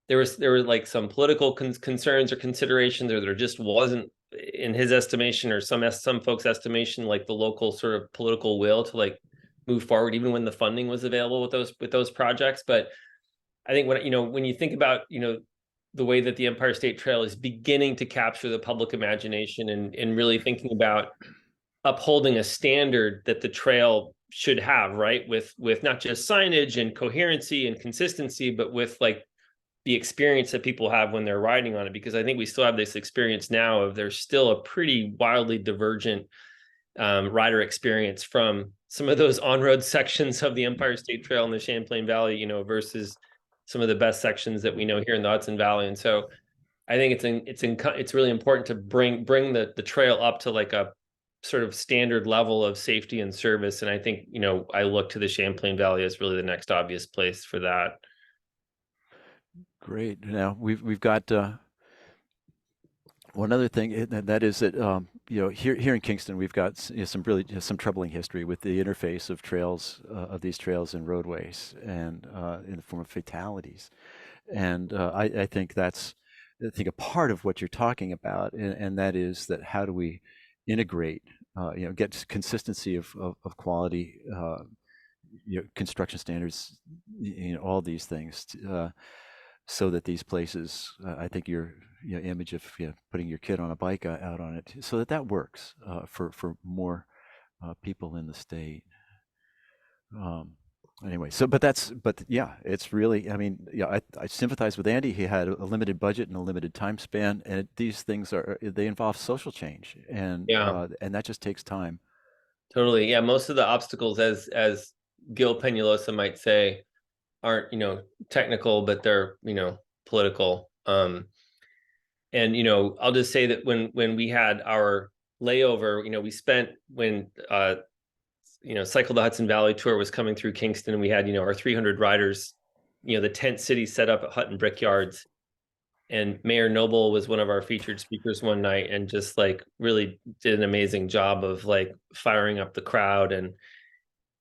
there were like some political concerns or considerations, or there just wasn't, in his estimation or some folks' estimation, like the local sort of political will to like move forward, even when the funding was available with those projects. But I think when you think about the way that the Empire State Trail is beginning to capture the public imagination and really thinking about upholding a standard that the trail should have, right, with not just signage and coherency and consistency, but with like the experience that people have when they're riding on it. Because I think we still have this experience now of there's still a pretty wildly divergent rider experience from some of those on-road sections of the Empire State Trail in the Champlain Valley, versus some of the best sections that we know here in the Hudson Valley. And so I think it's really important to bring the trail up to like a sort of standard level of safety and service. And I think, I look to the Champlain Valley as really the next obvious place for that. Great. Now we've got one other thing, that is that here in Kingston we've got some troubling history with the interface of trails of these trails and roadways, and in the form of fatalities. And I think that's a part of what you're talking about, and that is that how do we integrate, get consistency of quality, construction standards, all these things, so that these places, I think your image of putting your kid on a bike out on it, so that works for more people in the state. Anyway, but yeah, it's really, I mean, yeah, I sympathize with Andy. He had a limited budget and a limited time span, and these things they involve social change, and that just takes time. Totally. Yeah. Most of the obstacles, as Gil Peñalosa might say, aren't, technical, but they're, political. And, I'll just say that when we had our layover, we spent when, Cycle the Hudson Valley tour was coming through Kingston, and we had, our 300 riders, the tent city set up at Hutton Brickyards. And Mayor Noble was one of our featured speakers one night, and just like really did an amazing job of like firing up the crowd and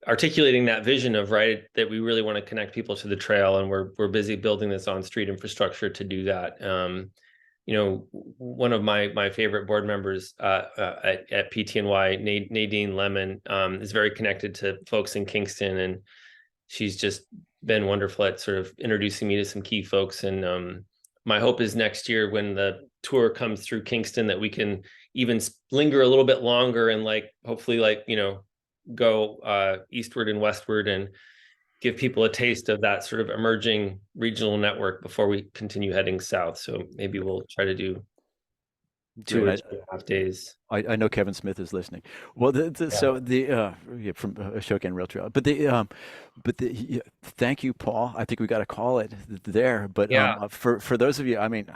articulating that vision of that we really want to connect people to the trail, and we're busy building this on-street infrastructure to do that. One of my favorite board members at PTNY, Nadine Lemon, is very connected to folks in Kingston, and she's just been wonderful at sort of introducing me to some key folks. And my hope is next year, when the tour comes through Kingston, that we can even linger a little bit longer and hopefully go eastward and westward and give people a taste of that sort of emerging regional network before we continue heading south. So maybe we'll try to do 2.5 days. I know Kevin Smith is listening. Well, so from Ashoka Rail Trail, but thank you, Paul. I think we got to call it there. But for those of you, I mean,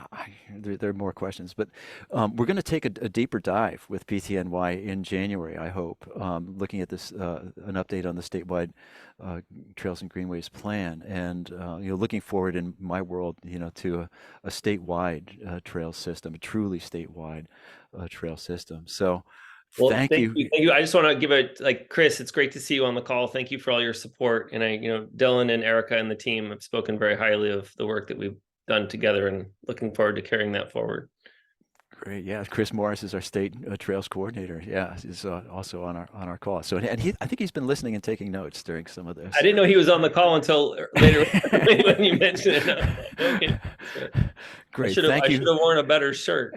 there are more questions, but we're going to take a deeper dive with PTNY in January, I hope, looking at this an update on the statewide Trails and Greenways plan, and looking forward in my world, to a statewide trail system, a truly statewide trail system. So thank you. Thank you. I just want to give Chris, it's great to see you on the call. Thank you for all your support. And Dylan and Erica and the team have spoken very highly of the work that we've done together, and looking forward to carrying that forward. Great. Yeah. Chris Morris is our state trails coordinator. Yeah. He's also on our call. So, and I think he's been listening and taking notes during some of this. I didn't know he was on the call until later when you mentioned it. Okay. Great. I should have worn a better shirt.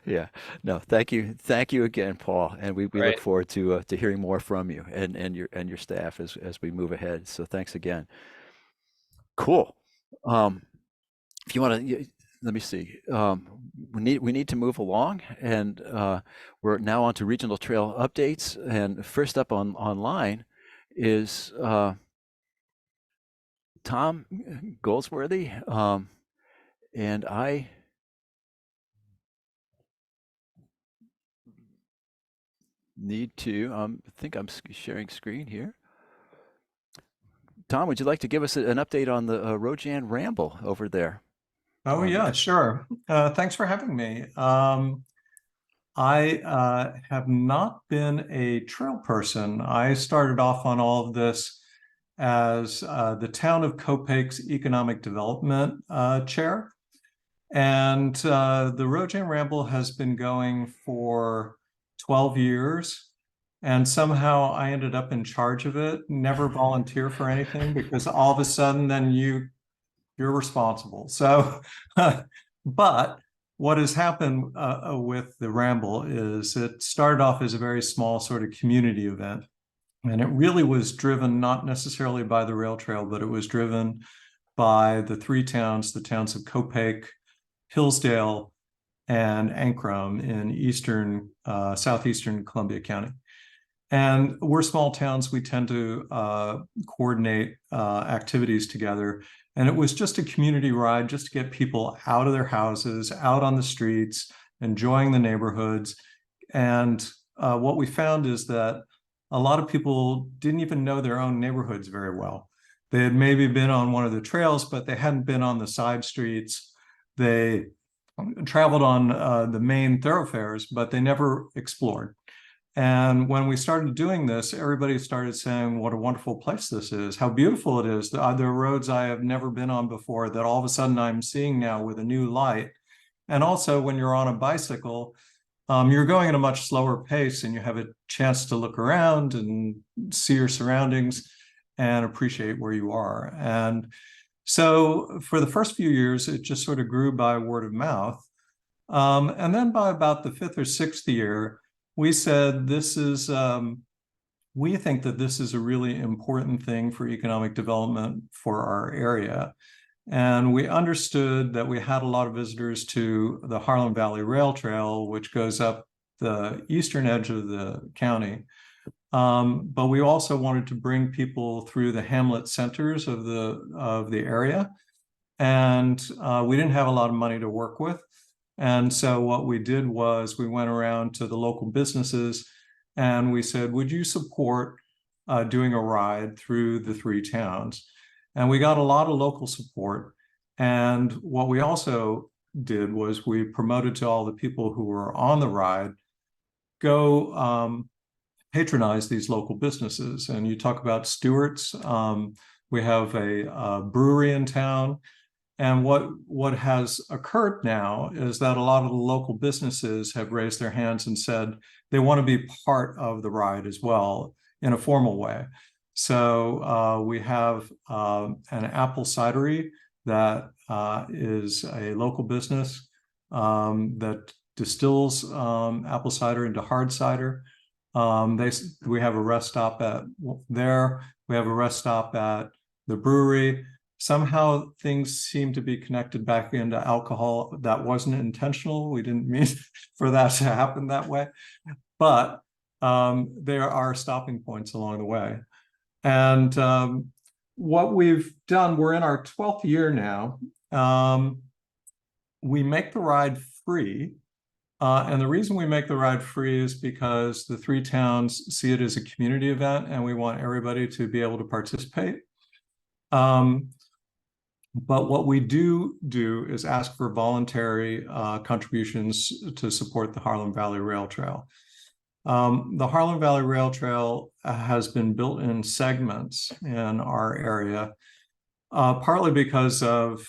Yeah. No, thank you. Thank you again, Paul. And we look forward to hearing more from you and your staff as we move ahead. So thanks again. Cool. If you want to, let me see. We need to move along, and we're now on to regional trail updates. And first up online is Tom Goldsworthy, and I need to. I think I'm sharing screen here. Tom, would you like to give us an update on the Rojan Ramble over there? Oh, yeah, sure. Thanks for having me. I have not been a trail person. I started off on all of this as the town of Copake's economic development chair. And the Rojan Ramble has been going for 12 years. And somehow I ended up in charge of it, never volunteer for anything, because all of a sudden then you're responsible. So, but what has happened with the Ramble is it started off as a very small sort of community event. And it really was driven not necessarily by the rail trail, but it was driven by the three towns, the towns of Copake, Hillsdale, and Ankrum in southeastern Columbia County. And we're small towns. We tend to coordinate activities together. And it was just a community ride just to get people out of their houses, out on the streets, enjoying the neighborhoods. And what we found is that a lot of people didn't even know their own neighborhoods very well. They had maybe been on one of the trails, but they hadn't been on the side streets. They traveled on the main thoroughfares, but they never explored. And when we started doing this, everybody started saying what a wonderful place this is, how beautiful it is. There are roads I have never been on before that all of a sudden I'm seeing now with a new light. And also when you're on a bicycle, you're going at a much slower pace and you have a chance to look around and see your surroundings and appreciate where you are. And so for the first few years, it just sort of grew by word of mouth. And then by about the 5th or 6th year, we said, we think that this is a really important thing for economic development for our area. And we understood that we had a lot of visitors to the Harlem Valley Rail Trail, which goes up the eastern edge of the county. But we also wanted to bring people through the hamlet centers of the area. And we didn't have a lot of money to work with. And so what we did was we went around to the local businesses and we said, would you support doing a ride through the 3 towns? And we got a lot of local support. And what we also did was we promoted to all the people who were on the ride, go patronize these local businesses. And you talk about Stewart's. We have a brewery in town. And what has occurred now is that a lot of the local businesses have raised their hands and said they want to be part of the ride as well in a formal way. So we have an apple cidery that is a local business that distills apple cider into hard cider. We have a rest stop there. We have a rest stop at the brewery. Somehow things seem to be connected back into alcohol. That wasn't intentional. We didn't mean for that to happen that way. But there are stopping points along the way. And what we've done, we're in our 12th year now. We make the ride free. And the reason we make the ride free is because the 3 towns see it as a community event and we want everybody to be able to participate. But what we do is ask for voluntary contributions to support the Harlem Valley Rail Trail. The Harlem Valley Rail Trail has been built in segments in our area, partly because of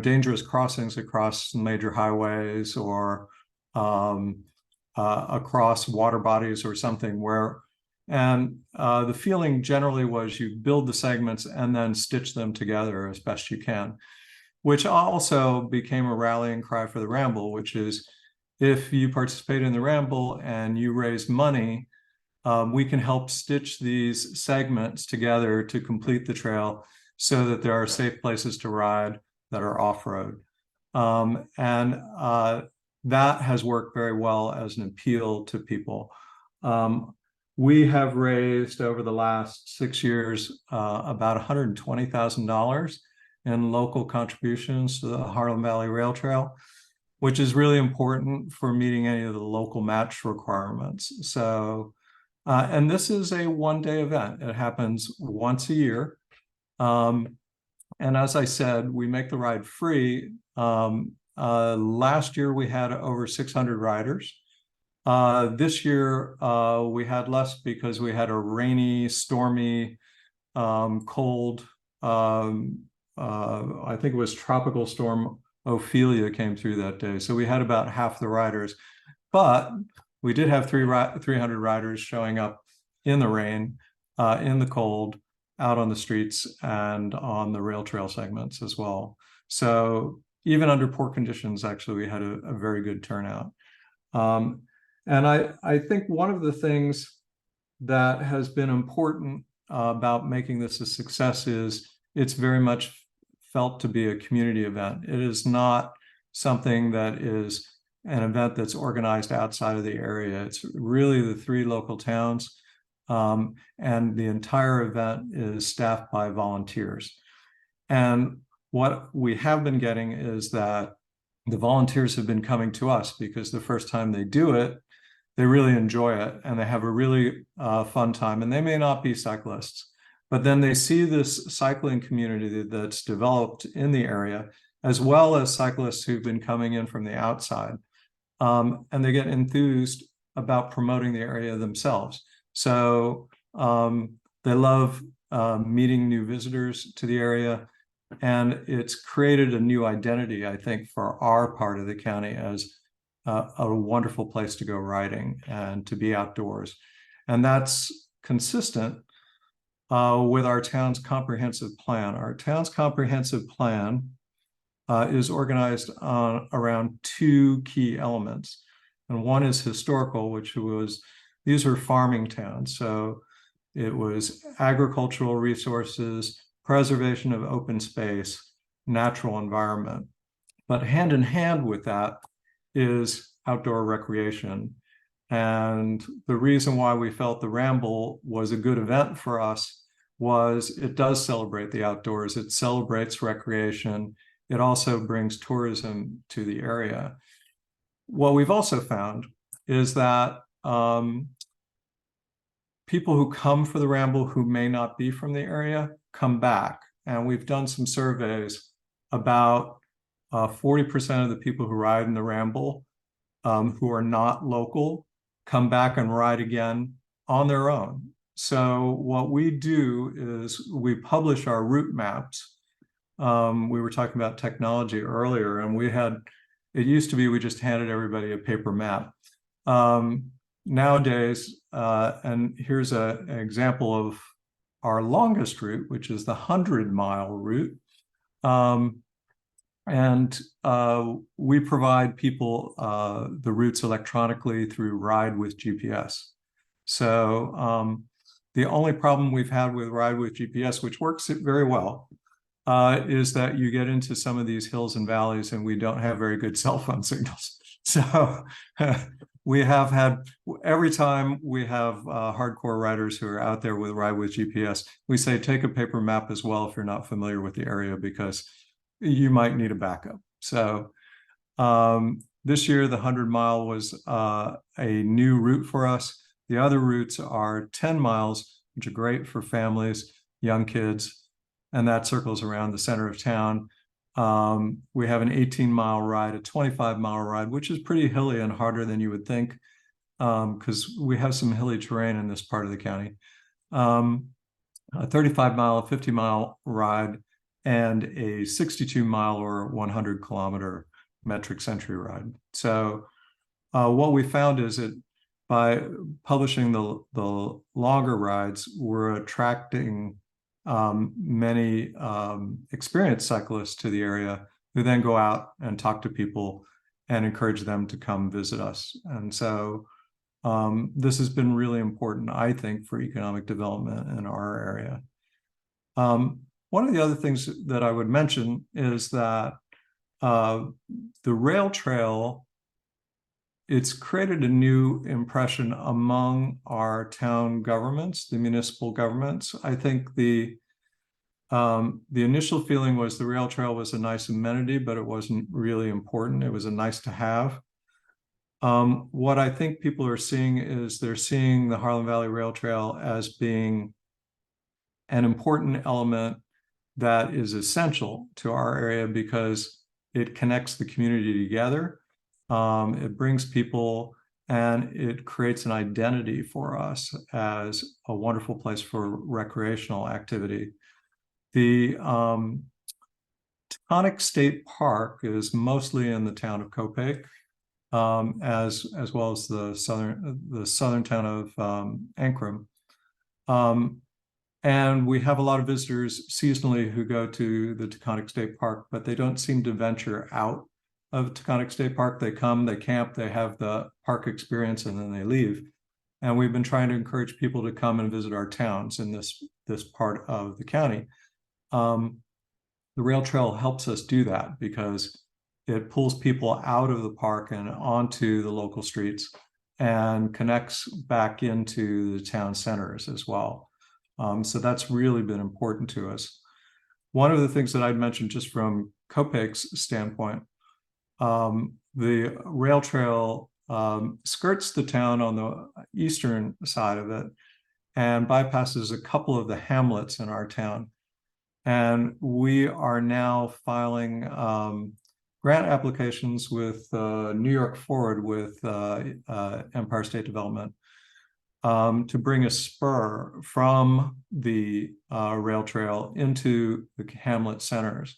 dangerous crossings across major highways or across water bodies or something and the feeling generally was you build the segments and then stitch them together as best you can, which also became a rallying cry for the Ramble, which is if you participate in the Ramble and you raise money, we can help stitch these segments together to complete the trail so that there are safe places to ride that are off-road. That has worked very well as an appeal to people. We have raised over the last 6 years about $120,000 in local contributions to the Harlem Valley Rail Trail, which is really important for meeting any of the local match requirements. So, and this is a one-day event. It happens once a year. And as I said, we make the ride free. Last year, we had over 600 riders. This year, we had less because we had a rainy, stormy, cold, I think it was Tropical Storm Ophelia came through that day. So we had about half the riders, but we did have 300 riders showing up in the rain, in the cold, out on the streets and on the rail trail segments as well. So even under poor conditions, actually, we had a very good turnout. And I think one of the things that has been important about making this a success is it's very much felt to be a community event. It is not something that is an event that's organized outside of the area. It's really the 3 local towns, and the entire event is staffed by volunteers. And what we have been getting is that the volunteers have been coming to us because the first time they do it, they really enjoy it and they have a really fun time. And they may not be cyclists, but then they see this cycling community that's developed in the area, as well as cyclists who've been coming in from the outside. And they get enthused about promoting the area themselves. So they love meeting new visitors to the area. And it's created a new identity, I think, for our part of the county as a wonderful place to go riding and to be outdoors. And that's consistent with our town's comprehensive plan. Our town's comprehensive plan is organized around two key elements. And one is historical, which was, these were farming towns. So it was agricultural resources, preservation of open space, natural environment. But hand in hand with that is outdoor recreation. And the reason why we felt the Ramble was a good event for us was it does celebrate the outdoors. It celebrates recreation. It also brings tourism to the area. What we've also found is that people who come for the Ramble who may not be from the area come back. And we've done some surveys about 40% of the people who ride in the Ramble who are not local come back and ride again on their own. So what we do is we publish our route maps. We were talking about technology earlier, and it used to be we just handed everybody a paper map. Nowadays, and here's an example of our longest route, which is the 100-mile route. We provide people the routes electronically through Ride with GPS. So the only problem we've had with Ride with GPS, which works very well, is that you get into some of these hills and valleys and we don't have very good cell phone signals. So we have had, every time we have hardcore riders who are out there with Ride with GPS, we say, take a paper map as well if you're not familiar with the area, because you might need a backup. So this year, the 100-mile was a new route for us. The other routes are 10 miles, which are great for families, young kids, and that circles around the center of town. We have an 18-mile ride, a 25-mile ride, which is pretty hilly and harder than you would think, because we have some hilly terrain in this part of the county. A 35-mile, a 50-mile ride, and a 62-mile or 100-kilometer metric century ride. So what we found is that by publishing the longer rides, we're attracting many experienced cyclists to the area who then go out and talk to people and encourage them to come visit us. And so this has been really important, I think, for economic development in our area. One of the other things that I would mention is that the rail trail, it's created a new impression among our town governments, the municipal governments. I think the initial feeling was the rail trail was a nice amenity, but it wasn't really important. It was a nice to have. What I think people are seeing is they're seeing the Harlem Valley Rail Trail as being an important element that is essential to our area because it connects the community together. It brings people and it creates an identity for us as a wonderful place for recreational activity. The Taconic State Park is mostly in the town of Copake, as well as the southern town of Ankrum. And we have a lot of visitors seasonally who go to the Taconic State Park, but they don't seem to venture out of Taconic State Park. They come, they camp, they have the park experience, and then they leave. And we've been trying to encourage people to come and visit our towns in this part of the county. The rail trail helps us do that because it pulls people out of the park and onto the local streets and connects back into the town centers as well. So that's really been important to us. One of the things that I'd mentioned just from Copake's standpoint, the rail trail skirts the town on the eastern side of it and bypasses a couple of the hamlets in our town. And we are now filing grant applications with New York Forward with Empire State Development to bring a spur from the rail trail into the hamlet centers.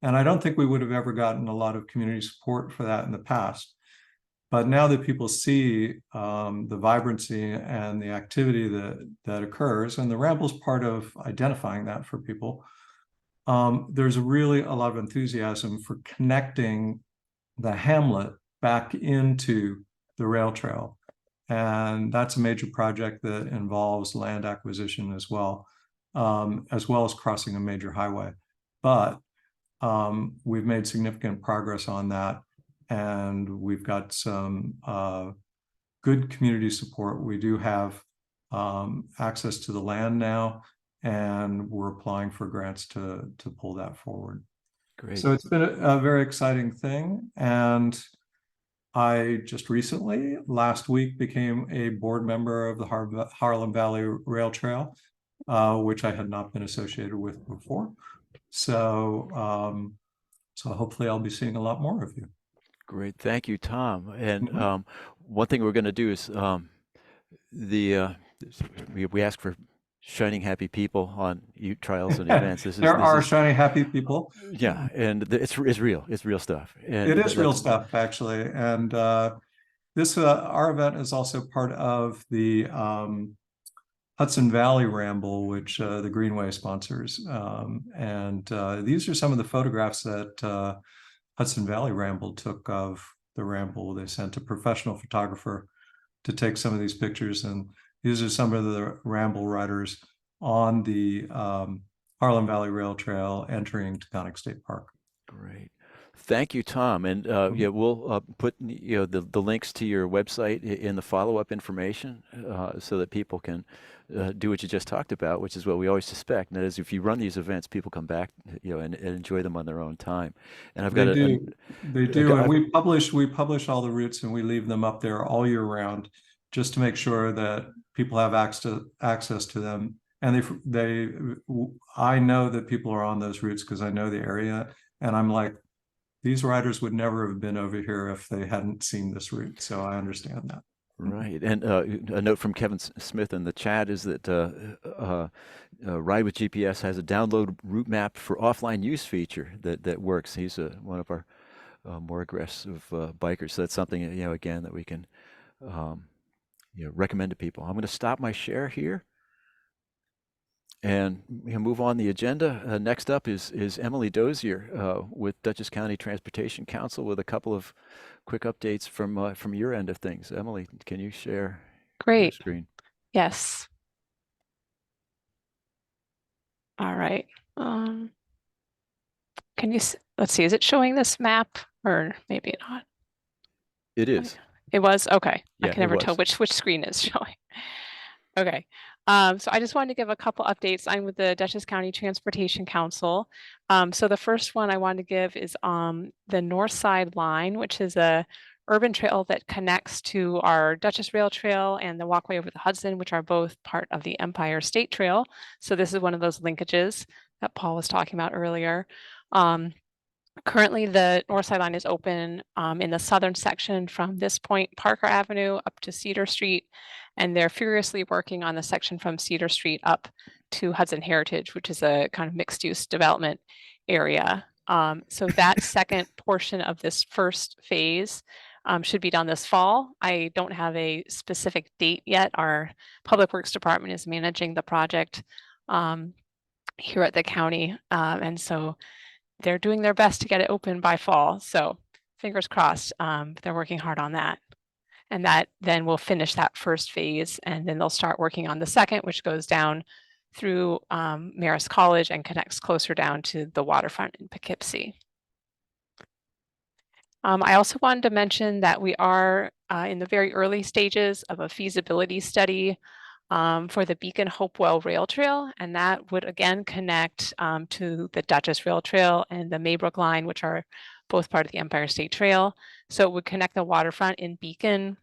And I don't think we would have ever gotten a lot of community support for that in the past. But now that people see the vibrancy and the activity that occurs, and the Ramble's part of identifying that for people, there's really a lot of enthusiasm for connecting the hamlet back into the rail trail. And that's a major project that involves land acquisition as well as crossing a major highway. But we've made significant progress on that, and we've got some good community support. We do have access to the land now, and we're applying for grants to pull that forward. Great. So it's been a very exciting thing. And I just recently, last week, became a board member of the Harlem Valley Rail Trail, which I had not been associated with before. So, so hopefully I'll be seeing a lot more of you. Great. Thank you, Tom. And one thing we're going to do is we ask for shining happy people on trials and events. There are shining happy people. Yeah, and it's real. It's real stuff. And it is real stuff, actually. And this our event is also part of the Hudson Valley Ramble, which the Greenway sponsors. And these are some of the photographs that Hudson Valley Ramble took of the Ramble. They sent a professional photographer to take some of these pictures, and these are some of the Ramble riders on the Harlem Valley Rail Trail entering Taconic State Park. Great. Thank you, Tom. And yeah, we'll put the links to your website in the follow-up information so that people can do what you just talked about, which is what we always suspect. And that is, if you run these events, people come back, and enjoy them on their own time. And I've got they do, and we publish all the routes, and we leave them up there all year round, just to make sure that people have access to them. And I know that people are on those routes because I know the area, and I'm like, these riders would never have been over here if they hadn't seen this route. So I understand that. Right. And a note from Kevin Smith in the chat is that Ride with GPS has a download route map for offline use feature that works. He's one of our more aggressive bikers. So that's something, again, that we can recommend to people. I'm going to stop my share here and move on the agenda. Next up is Emily Dozier with Dutchess County Transportation Council with a couple of quick updates from your end of things. Emily, can you share your screen? Yes. All right. Can you let's see, is it showing this map or maybe not? It is. It was? Okay. Yeah, I can never tell which screen is showing. Okay. So I just wanted to give a couple updates. I'm with the Dutchess County Transportation Council. So the first one I wanted to give is the North Side Line, which is a urban trail that connects to our Dutchess Rail Trail and the walkway over the Hudson, which are both part of the Empire State Trail. So this is one of those linkages that Paul was talking about earlier. Currently, the North Side Line is open in the southern section from this point, Parker Avenue, up to Cedar Street, and they're furiously working on the section from Cedar Street up to Hudson Heritage, which is a kind of mixed-use development area. So that second portion of this first phase should be done this fall. I don't have a specific date yet. Our Public Works Department is managing the project here at the county, and so they're doing their best to get it open by fall. So fingers crossed, they're working hard on that. And that then will finish that first phase, and then they'll start working on the second, which goes down through Marist College and connects closer down to the waterfront in Poughkeepsie. I also wanted to mention that we are in the very early stages of a feasibility study for the Beacon Hopewell Rail Trail, and that would again connect to the Dutchess Rail Trail and the Maybrook Line, which are both part of the Empire State Trail. So it would connect the waterfront in Beacon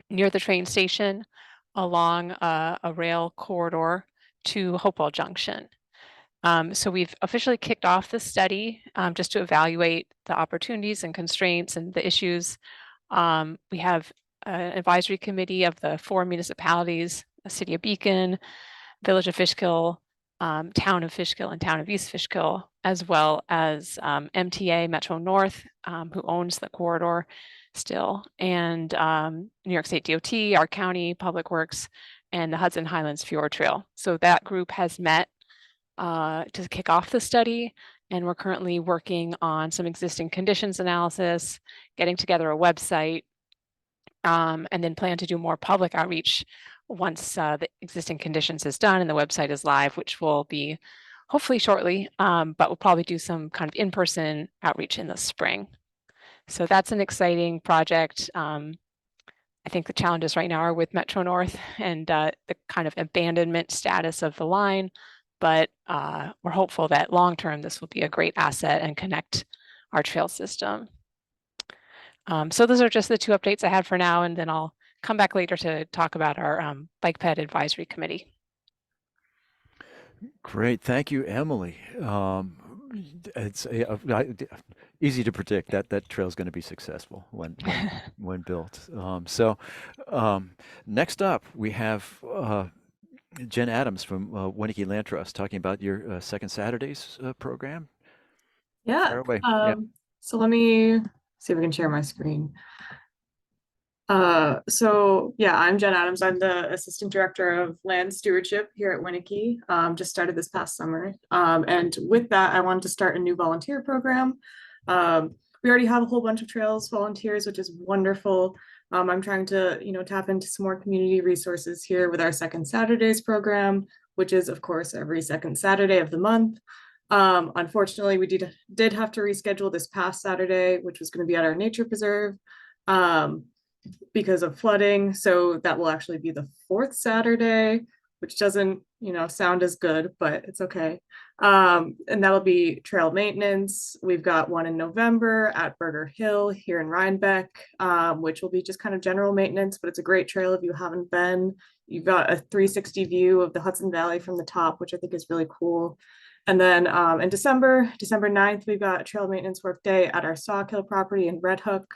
near the train station along a rail corridor to Hopewell Junction. So we've officially kicked off the study just to evaluate the opportunities and constraints and the issues. We have an advisory committee of the 4 municipalities, the City of Beacon, Village of Fishkill, Town of Fishkill and Town of East Fishkill, as well as MTA Metro North, who owns the corridor still, and New York State DOT, our county, Public Works, and the Hudson Highlands Fjord Trail. So that group has met to kick off the study, and we're currently working on some existing conditions analysis, getting together a website, and then plan to do more public outreach once the existing conditions is done and the website is live, which will be hopefully shortly, but we'll probably do some kind of in-person outreach in the spring. So that's an exciting project. I think the challenges right now are with Metro North and the kind of abandonment status of the line, but we're hopeful that long-term this will be a great asset and connect our trail system. So those are just the two updates I had for now, and then I'll come back later to talk about our Bike Ped Advisory Committee. Great, thank you, Emily. It's easy to predict that that trail is going to be successful when built. Next up, we have Jen Adams from Winnakee Land Trust talking about your Second Saturdays program. Yeah. Fire away. So let me see if we can share my screen. So yeah, I'm Jen Adams. I'm the Assistant Director of Land Stewardship here at Winnakee. Just started this past summer. And with that, I wanted to start a new volunteer program. We already have a whole bunch of trails volunteers, which is wonderful. I'm trying to, tap into some more community resources here with our Second Saturdays program, which is of course every second Saturday of the month. Unfortunately, we did have to reschedule this past Saturday, which was going to be at our nature preserve. Because of flooding. So that will actually be the fourth Saturday, which doesn't, sound as good, but it's okay. And that'll be trail maintenance. We've got one in November at Burger Hill here in Rhinebeck, which will be just kind of general maintenance, but it's a great trail if you haven't been. You've got a 360 view of the Hudson Valley from the top, which I think is really cool. And then in December 9th, we've got a trail maintenance work day at our Sawkill property in Red Hook.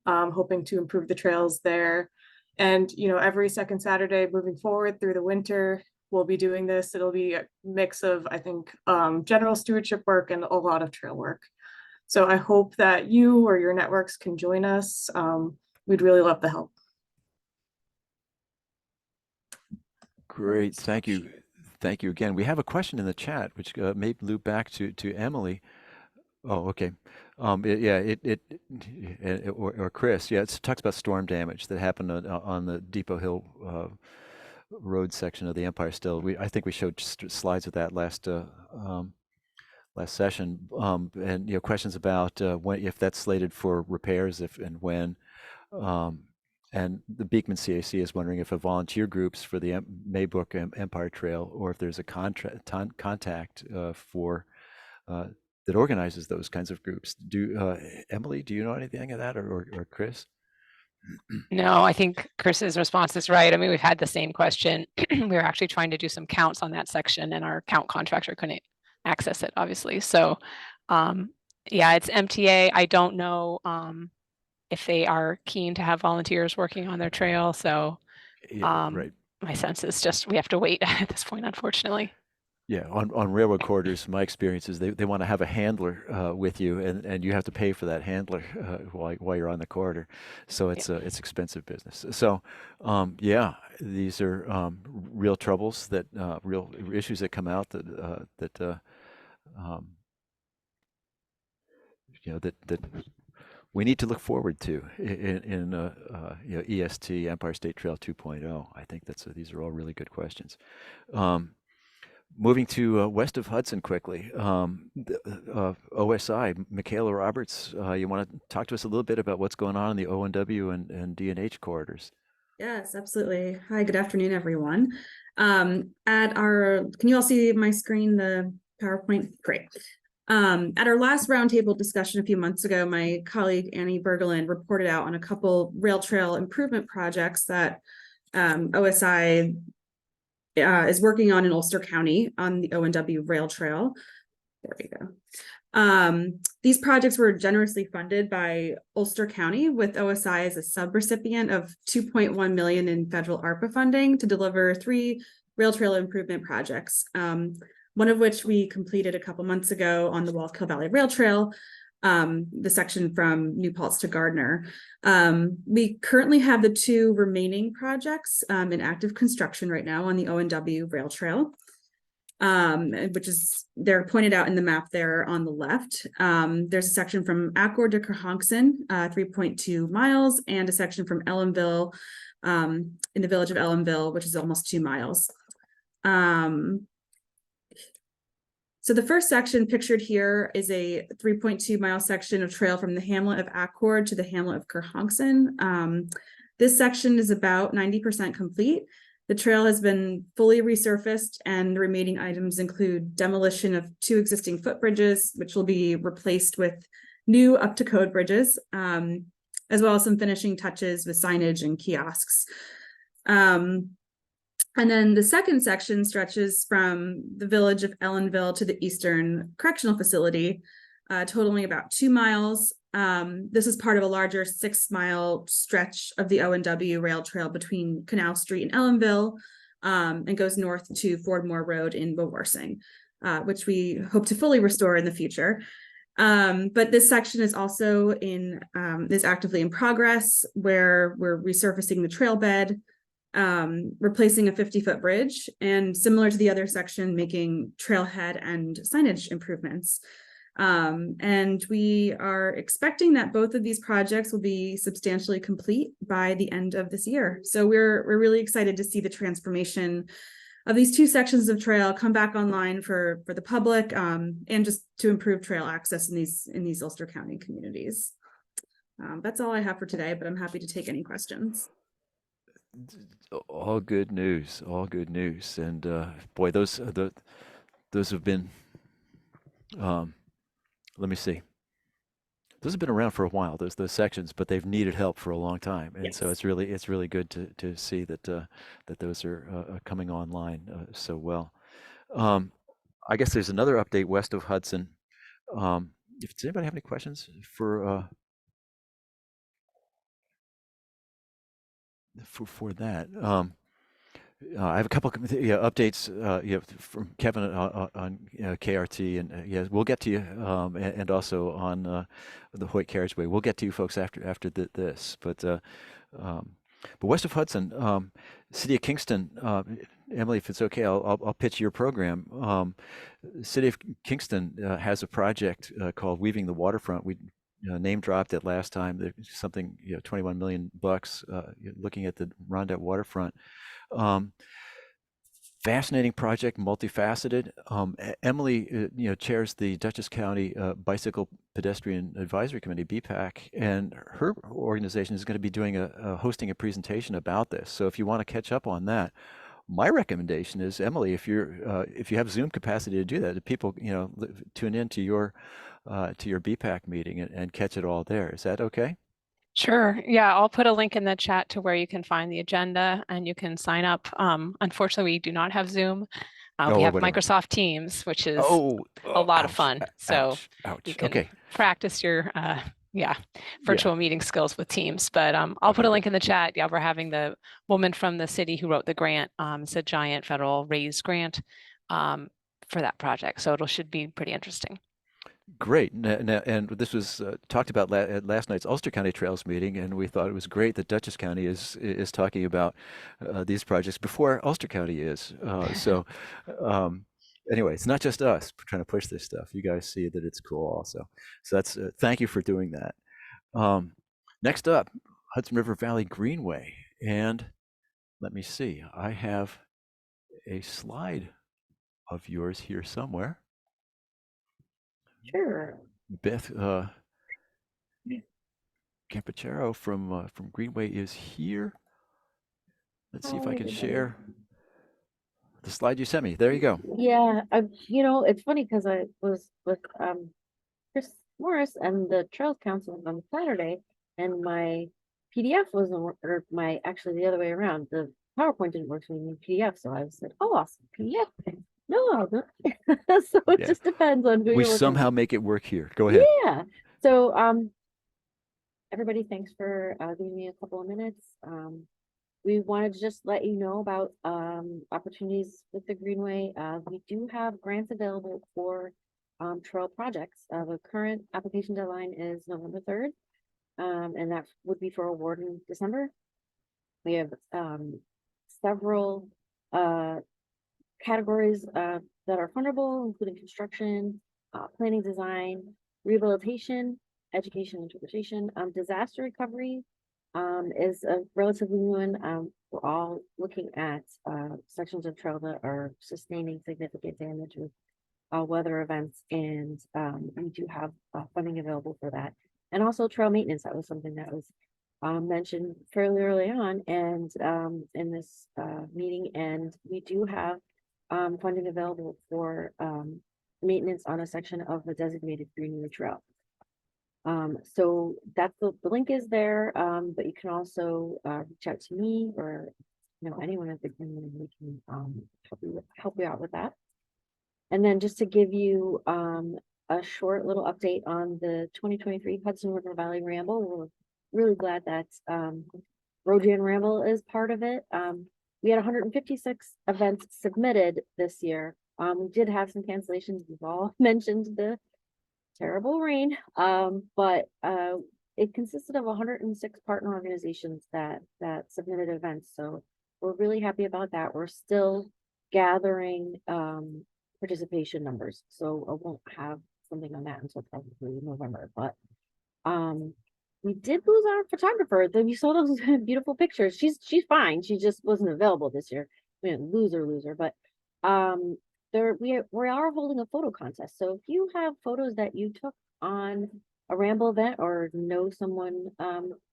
Hoping to improve the trails there. And, every second Saturday moving forward through the winter, we'll be doing this. It'll be a mix of, I think, general stewardship work and a lot of trail work. So I hope that you or your networks can join us. We'd really love the help. Great, thank you. Thank you again. We have a question in the chat, which may loop back to Emily. Oh, okay. Or Chris. Yeah, it talks about storm damage that happened on the Depot Hill road section of the Empire Still. I think we showed slides of that last session. And questions about if that's slated for repairs, if and when. And the Beekman CAC is wondering if a volunteer groups for the Maybrook Empire Trail, or if there's a contact for that organizes those kinds of groups. Emily, do you know anything of that, or Chris? No, I think Chris's response is right. I mean, we've had the same question. We were actually trying to do some counts on that section, and our count contractor couldn't access it, obviously. So, yeah, it's MTA. I don't know if they are keen to have volunteers working on their trail. So, right. My sense is just we have to wait at this point, unfortunately. Yeah, on railroad corridors, my experience is they want to have a handler with you, and you have to pay for that handler while you're on the corridor, so it's expensive business. So, yeah, these are real troubles real issues that come out that we need to look forward to in EST Empire State Trail 2.0. I think these are all really good questions. Moving to west of Hudson quickly, OSI, Michaela Roberts, you want to talk to us a little bit about what's going on in the ONW and D&H corridors? Yes, absolutely. Hi, good afternoon, everyone. Can you all see my screen, the PowerPoint? Great. At our last roundtable discussion a few months ago, my colleague Annie Bergelin reported out on a couple rail trail improvement projects that OSI is working on in Ulster County on the ONW Rail Trail. There we go. These projects were generously funded by Ulster County, with OSI as a subrecipient of $2.1 million in federal ARPA funding to deliver 3 rail trail improvement projects. one of which we completed a couple months ago on the Wallkill Valley Rail Trail, the section from New Paltz to Gardner. We currently have the 2 remaining projects in active construction right now on the O&W Rail Trail, which is, they're pointed out in the map there on the left. There's a section from Accord to Kerhonkson, 3.2 miles, and a section from Ellenville, in the village of Ellenville, which is almost 2 miles. So the first section pictured here is a 3.2 mile section of trail from the hamlet of Accord to the hamlet of Kerhonkson. This section is about 90% complete. The trail has been fully resurfaced, and the remaining items include demolition of 2 existing footbridges, which will be replaced with new up-to-code bridges, as well as some finishing touches with signage and kiosks. And then the second section stretches from the village of Ellenville to the Eastern Correctional Facility, totaling about 2 miles. This is part of a larger 6-mile stretch of the O&W rail trail between Canal Street and Ellenville, and goes north to Fordmore Road in Wawarsing, which we hope to fully restore in the future. But this section is also is actively in progress, where we're resurfacing the trail bed, replacing a 50-foot bridge, and similar to the other section, making trailhead and signage improvements. And we are expecting that both of these projects will be substantially complete by the end of this year. So we're really excited to see the transformation of these 2 sections of trail come back online for the public, and just to improve trail access in these Ulster County communities. That's all I have for today, but I'm happy to take any questions. All good news, all good news. And boy, those have been, let me see. Those have been around for a while, those sections, but they've needed help for a long time. And so it's really good to see that that those are coming online so well. I guess there's another update west of Hudson. Does anybody have any questions for that? I have a couple of updates from Kevin on KRT, and we'll get to you, and also on the Hoyt Carriageway. We'll get to you folks after this, but west of Hudson, City of Kingston. Emily, if it's okay, I'll pitch your program. City of Kingston has a project called Weaving the Waterfront. We name dropped it last time. There's something, $21 million, looking at the Rondout waterfront. Fascinating project, multifaceted. Emily, chairs the Dutchess County Bicycle Pedestrian Advisory Committee, BPAC, and her organization is going to be doing hosting a presentation about this. So if you want to catch up on that, my recommendation is, Emily, if you have Zoom capacity to do that, if people tune in to your BPAC meeting and catch it all there. Is that okay? Sure. Yeah, I'll put a link in the chat to where you can find the agenda and you can sign up. Unfortunately, we do not have Zoom. We have Microsoft Teams, which is a lot of fun. So you can practice your virtual meeting skills with Teams. But I'll put a link in the chat. Yeah, we're having the woman from the city who wrote the grant. It's a giant federal raised grant for that project. So it should be pretty interesting. Great. And this was talked about at last night's Ulster County Trails meeting, and we thought it was great that Dutchess County is talking about these projects before Ulster County is. Anyway, it's not just us trying to push this stuff. You guys see that it's cool also. So that's thank you for doing that. Next up, Hudson River Valley Greenway. And let me see, I have a slide of yours here somewhere. Sure. Beth Campachero from Greenway is here. Let's see if I can share the slide you sent me. There you go. Yeah, it's funny because I was with Chris Morris and the Trails Council on Saturday, and my PDF wasn't or actually the other way around. The PowerPoint didn't work for me in PDF, so I said, "Oh, awesome, PDF." No, so it just depends on who we you're somehow make it work here. Go ahead. Yeah. So everybody, thanks for giving me a couple of minutes. we wanted to just let you know about opportunities with the Greenway. We do have grants available for trail projects. The current application deadline is November 3rd, and that would be for award in December. We have several categories that are fundable, including construction, planning, design, rehabilitation, education, interpretation, disaster recovery is a relatively new one. We're all looking at sections of trail that are sustaining significant damage with weather events, and we do have funding available for that. And also trail maintenance, that was something that was mentioned fairly early on and in this meeting, and we do have funding available for maintenance on a section of the designated Greenway Trail. So that's the link is there, but you can also reach out to me or anyone at the Greenway. We can help you out with that. And then just to give you a short little update on the 2023 Hudson River Valley Ramble, we're really glad that Rojan Ramble is part of it. We had 156 events submitted this year. We did have some cancellations. We've all mentioned the terrible rain, but it consisted of 106 partner organizations that submitted events. So we're really happy about that. We're still gathering participation numbers, so I won't have something on that until probably November. But we did lose our photographer. You saw those beautiful pictures. She's fine. She just wasn't available this year. We didn't lose her, but we are holding a photo contest. So if you have photos that you took on a Ramble event or know someone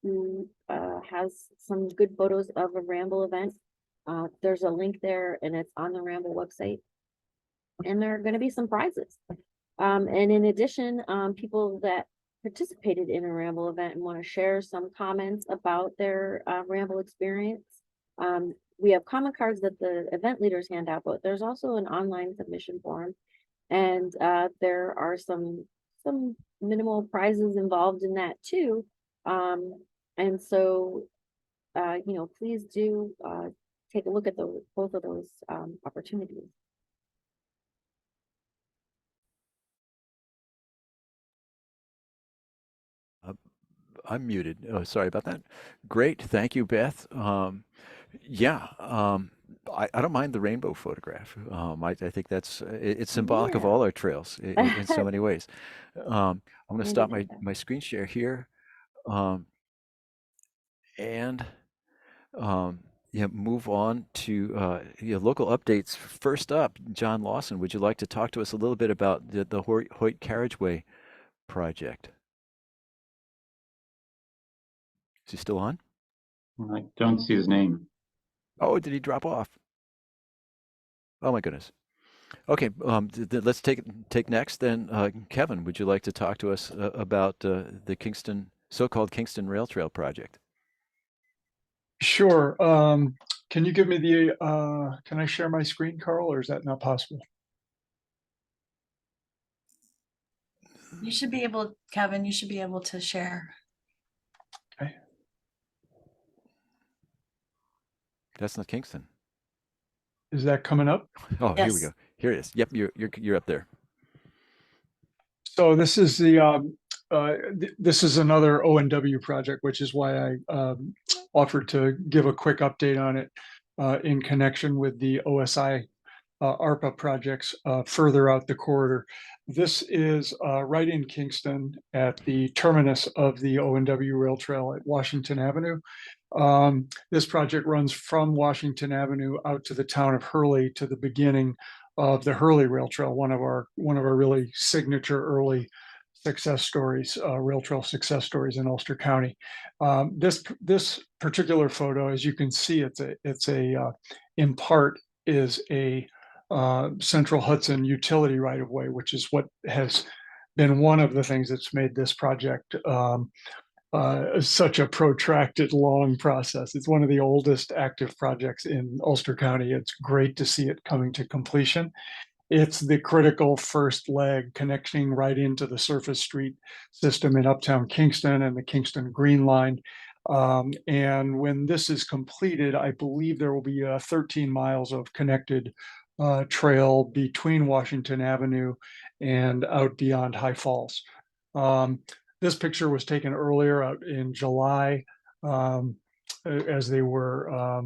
who has some good photos of a Ramble event, there's a link there and it's on the Ramble website. And there are going to be some prizes. And in addition, people that participated in a Ramble event and want to share some comments about their Ramble experience, we have comment cards that the event leaders hand out, but there's also an online submission form, and there are some minimal prizes involved in that too. And so, please do take a look at both of those opportunities. I'm muted. Oh, sorry about that. Great. Thank you, Beth. Yeah, I don't mind the rainbow photograph. I think it's symbolic of all our trails in so many ways. I'm going to stop my screen share here and move on to local updates. First up, John Lawson, would you like to talk to us a little bit about the Hoyt Carriageway project? Is he still on? I don't see his name. Oh, did he drop off? Oh my goodness. Okay, let's take next then. Kevin, would you like to talk to us about the so-called Kingston Rail Trail project? Sure. Can you give me can I share my screen, Carl, or is that not possible? You should be able, Kevin, you should be able to share. Okay. That's not Kingston. Is that coming up? Oh, Yes. Here we go. Here it is. Yep, you're up there. So this is this is another ONW project, which is why I offered to give a quick update on it in connection with the OSI ARPA projects further out the corridor. This is right in Kingston at the terminus of the ONW Rail Trail at Washington Avenue. This project runs from Washington Avenue out to the town of Hurley to the beginning of the Hurley Rail Trail, one of our really signature early success stories, rail trail success stories in Ulster County. This particular photo, as you can see, it's in part is a Central Hudson utility right of way, which is what has been one of the things that's made this project such a protracted, long process. It's one of the oldest active projects in Ulster County. It's great to see it coming to completion. It's the critical first leg connecting right into the surface street system in Uptown Kingston and the Kingston Green Line. And when this is completed, I believe there will be 13 miles of connected trail between Washington Avenue and out beyond High Falls. This picture was taken earlier out in July, as they were,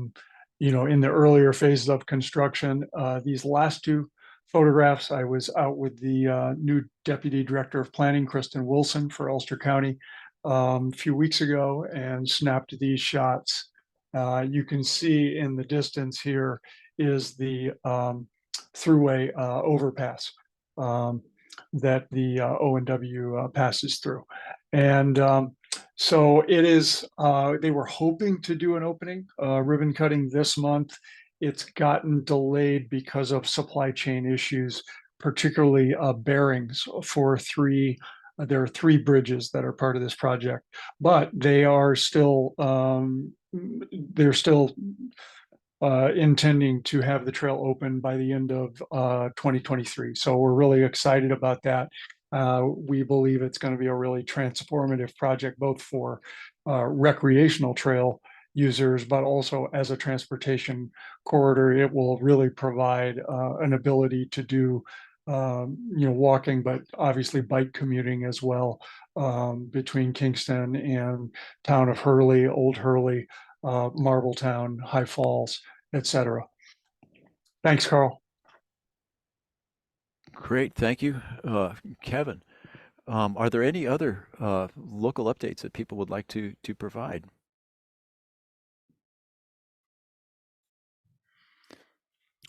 in the earlier phases of construction. These last two photographs, I was out with the new Deputy Director of Planning, Kristen Wilson, for Ulster County a few weeks ago, and snapped these shots. You can see in the distance here is the thruway overpass that the O&W passes through. And so it is, they were hoping to do an opening, ribbon cutting this month. It's gotten delayed because of supply chain issues, particularly bearings for there are 3 bridges that are part of this project, but they are still, they're still intending to have the trail open by the end of 2023. So we're really excited about that. We believe it's going to be a really transformative project, both for recreational trail users, but also as a transportation corridor. It will really provide an ability to do walking, but obviously bike commuting as well, between Kingston and town of Hurley, Old Hurley, Marbletown, High Falls, etc. Thanks, Carl. Great, thank you, Kevin. Are there any other local updates that people would like to provide?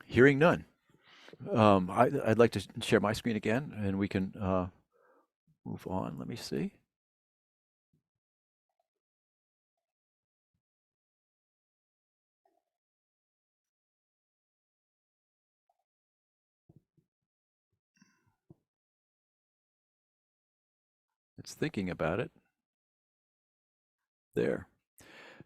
Hearing none. I'd like to share my screen again, and we can move on. Let me see. It's thinking about it. There.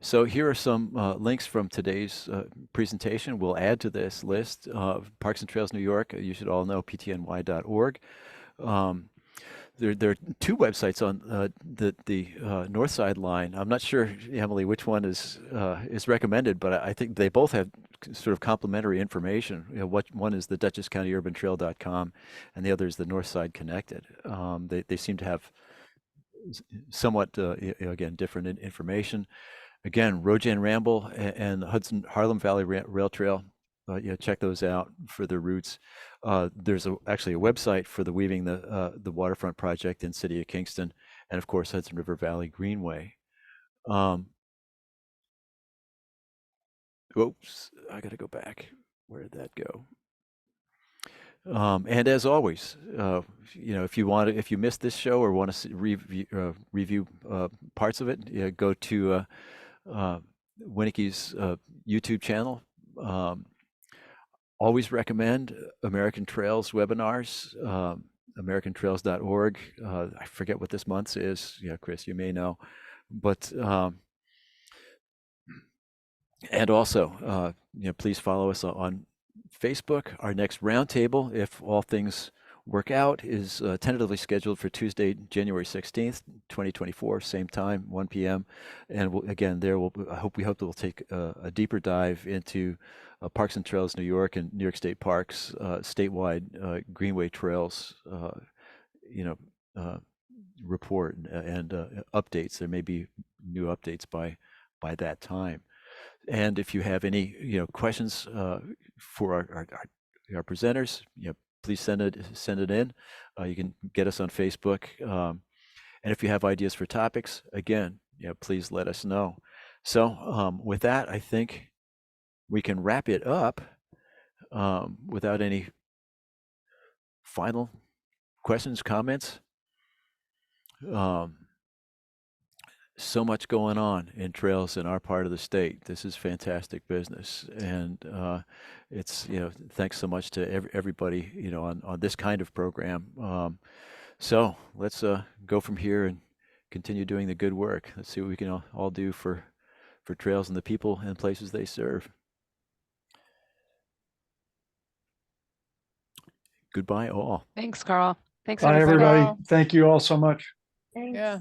So here are some links from today's presentation. We'll add to this list of Parks and Trails New York. You should all know ptny.org. There are 2 websites on the North Side line. I'm not sure, Emily, which one is recommended, but I think they both have sort of complementary information. One is the DutchessCountyUrbanTrail.com, and the other is the North Side Connected. They seem to have somewhat, again, different information. Again, Rojan Ramble and the Hudson Harlem Valley Rail Trail. Check those out for their routes. There's actually a website for the Weaving the Waterfront project in City of Kingston, and of course Hudson River Valley Greenway. Oops, I got to go back. Where did that go? And as always, if you missed this show or want to review parts of it, go to Winnakee's YouTube channel. Always recommend American Trails webinars, americantrails.org. I forget what this month's is. Yeah, Chris, you may know. But and also, please follow us on Facebook. Our next roundtable, if all things work out, is tentatively scheduled for Tuesday, January 16th, 2024, same time, 1 p.m. And we hope that we'll take a deeper dive into Parks and Trails New York and New York State Parks, statewide Greenway Trails, report and updates. There may be new updates by that time. And if you have any questions for our presenters, please send it in. You can get us on Facebook. And if you have ideas for topics, again, please let us know. So with that, I think we can wrap it up without any final questions, comments. So much going on in trails in our part of the state. This is fantastic business, and it's thanks so much to everybody on this kind of program. So let's go from here and continue doing the good work. Let's see what we can all do for trails and the people and places they serve. Goodbye all. Thanks, Carl. Thanks, Bye, everybody. everybody. Thank you all so much. Thanks. Yeah.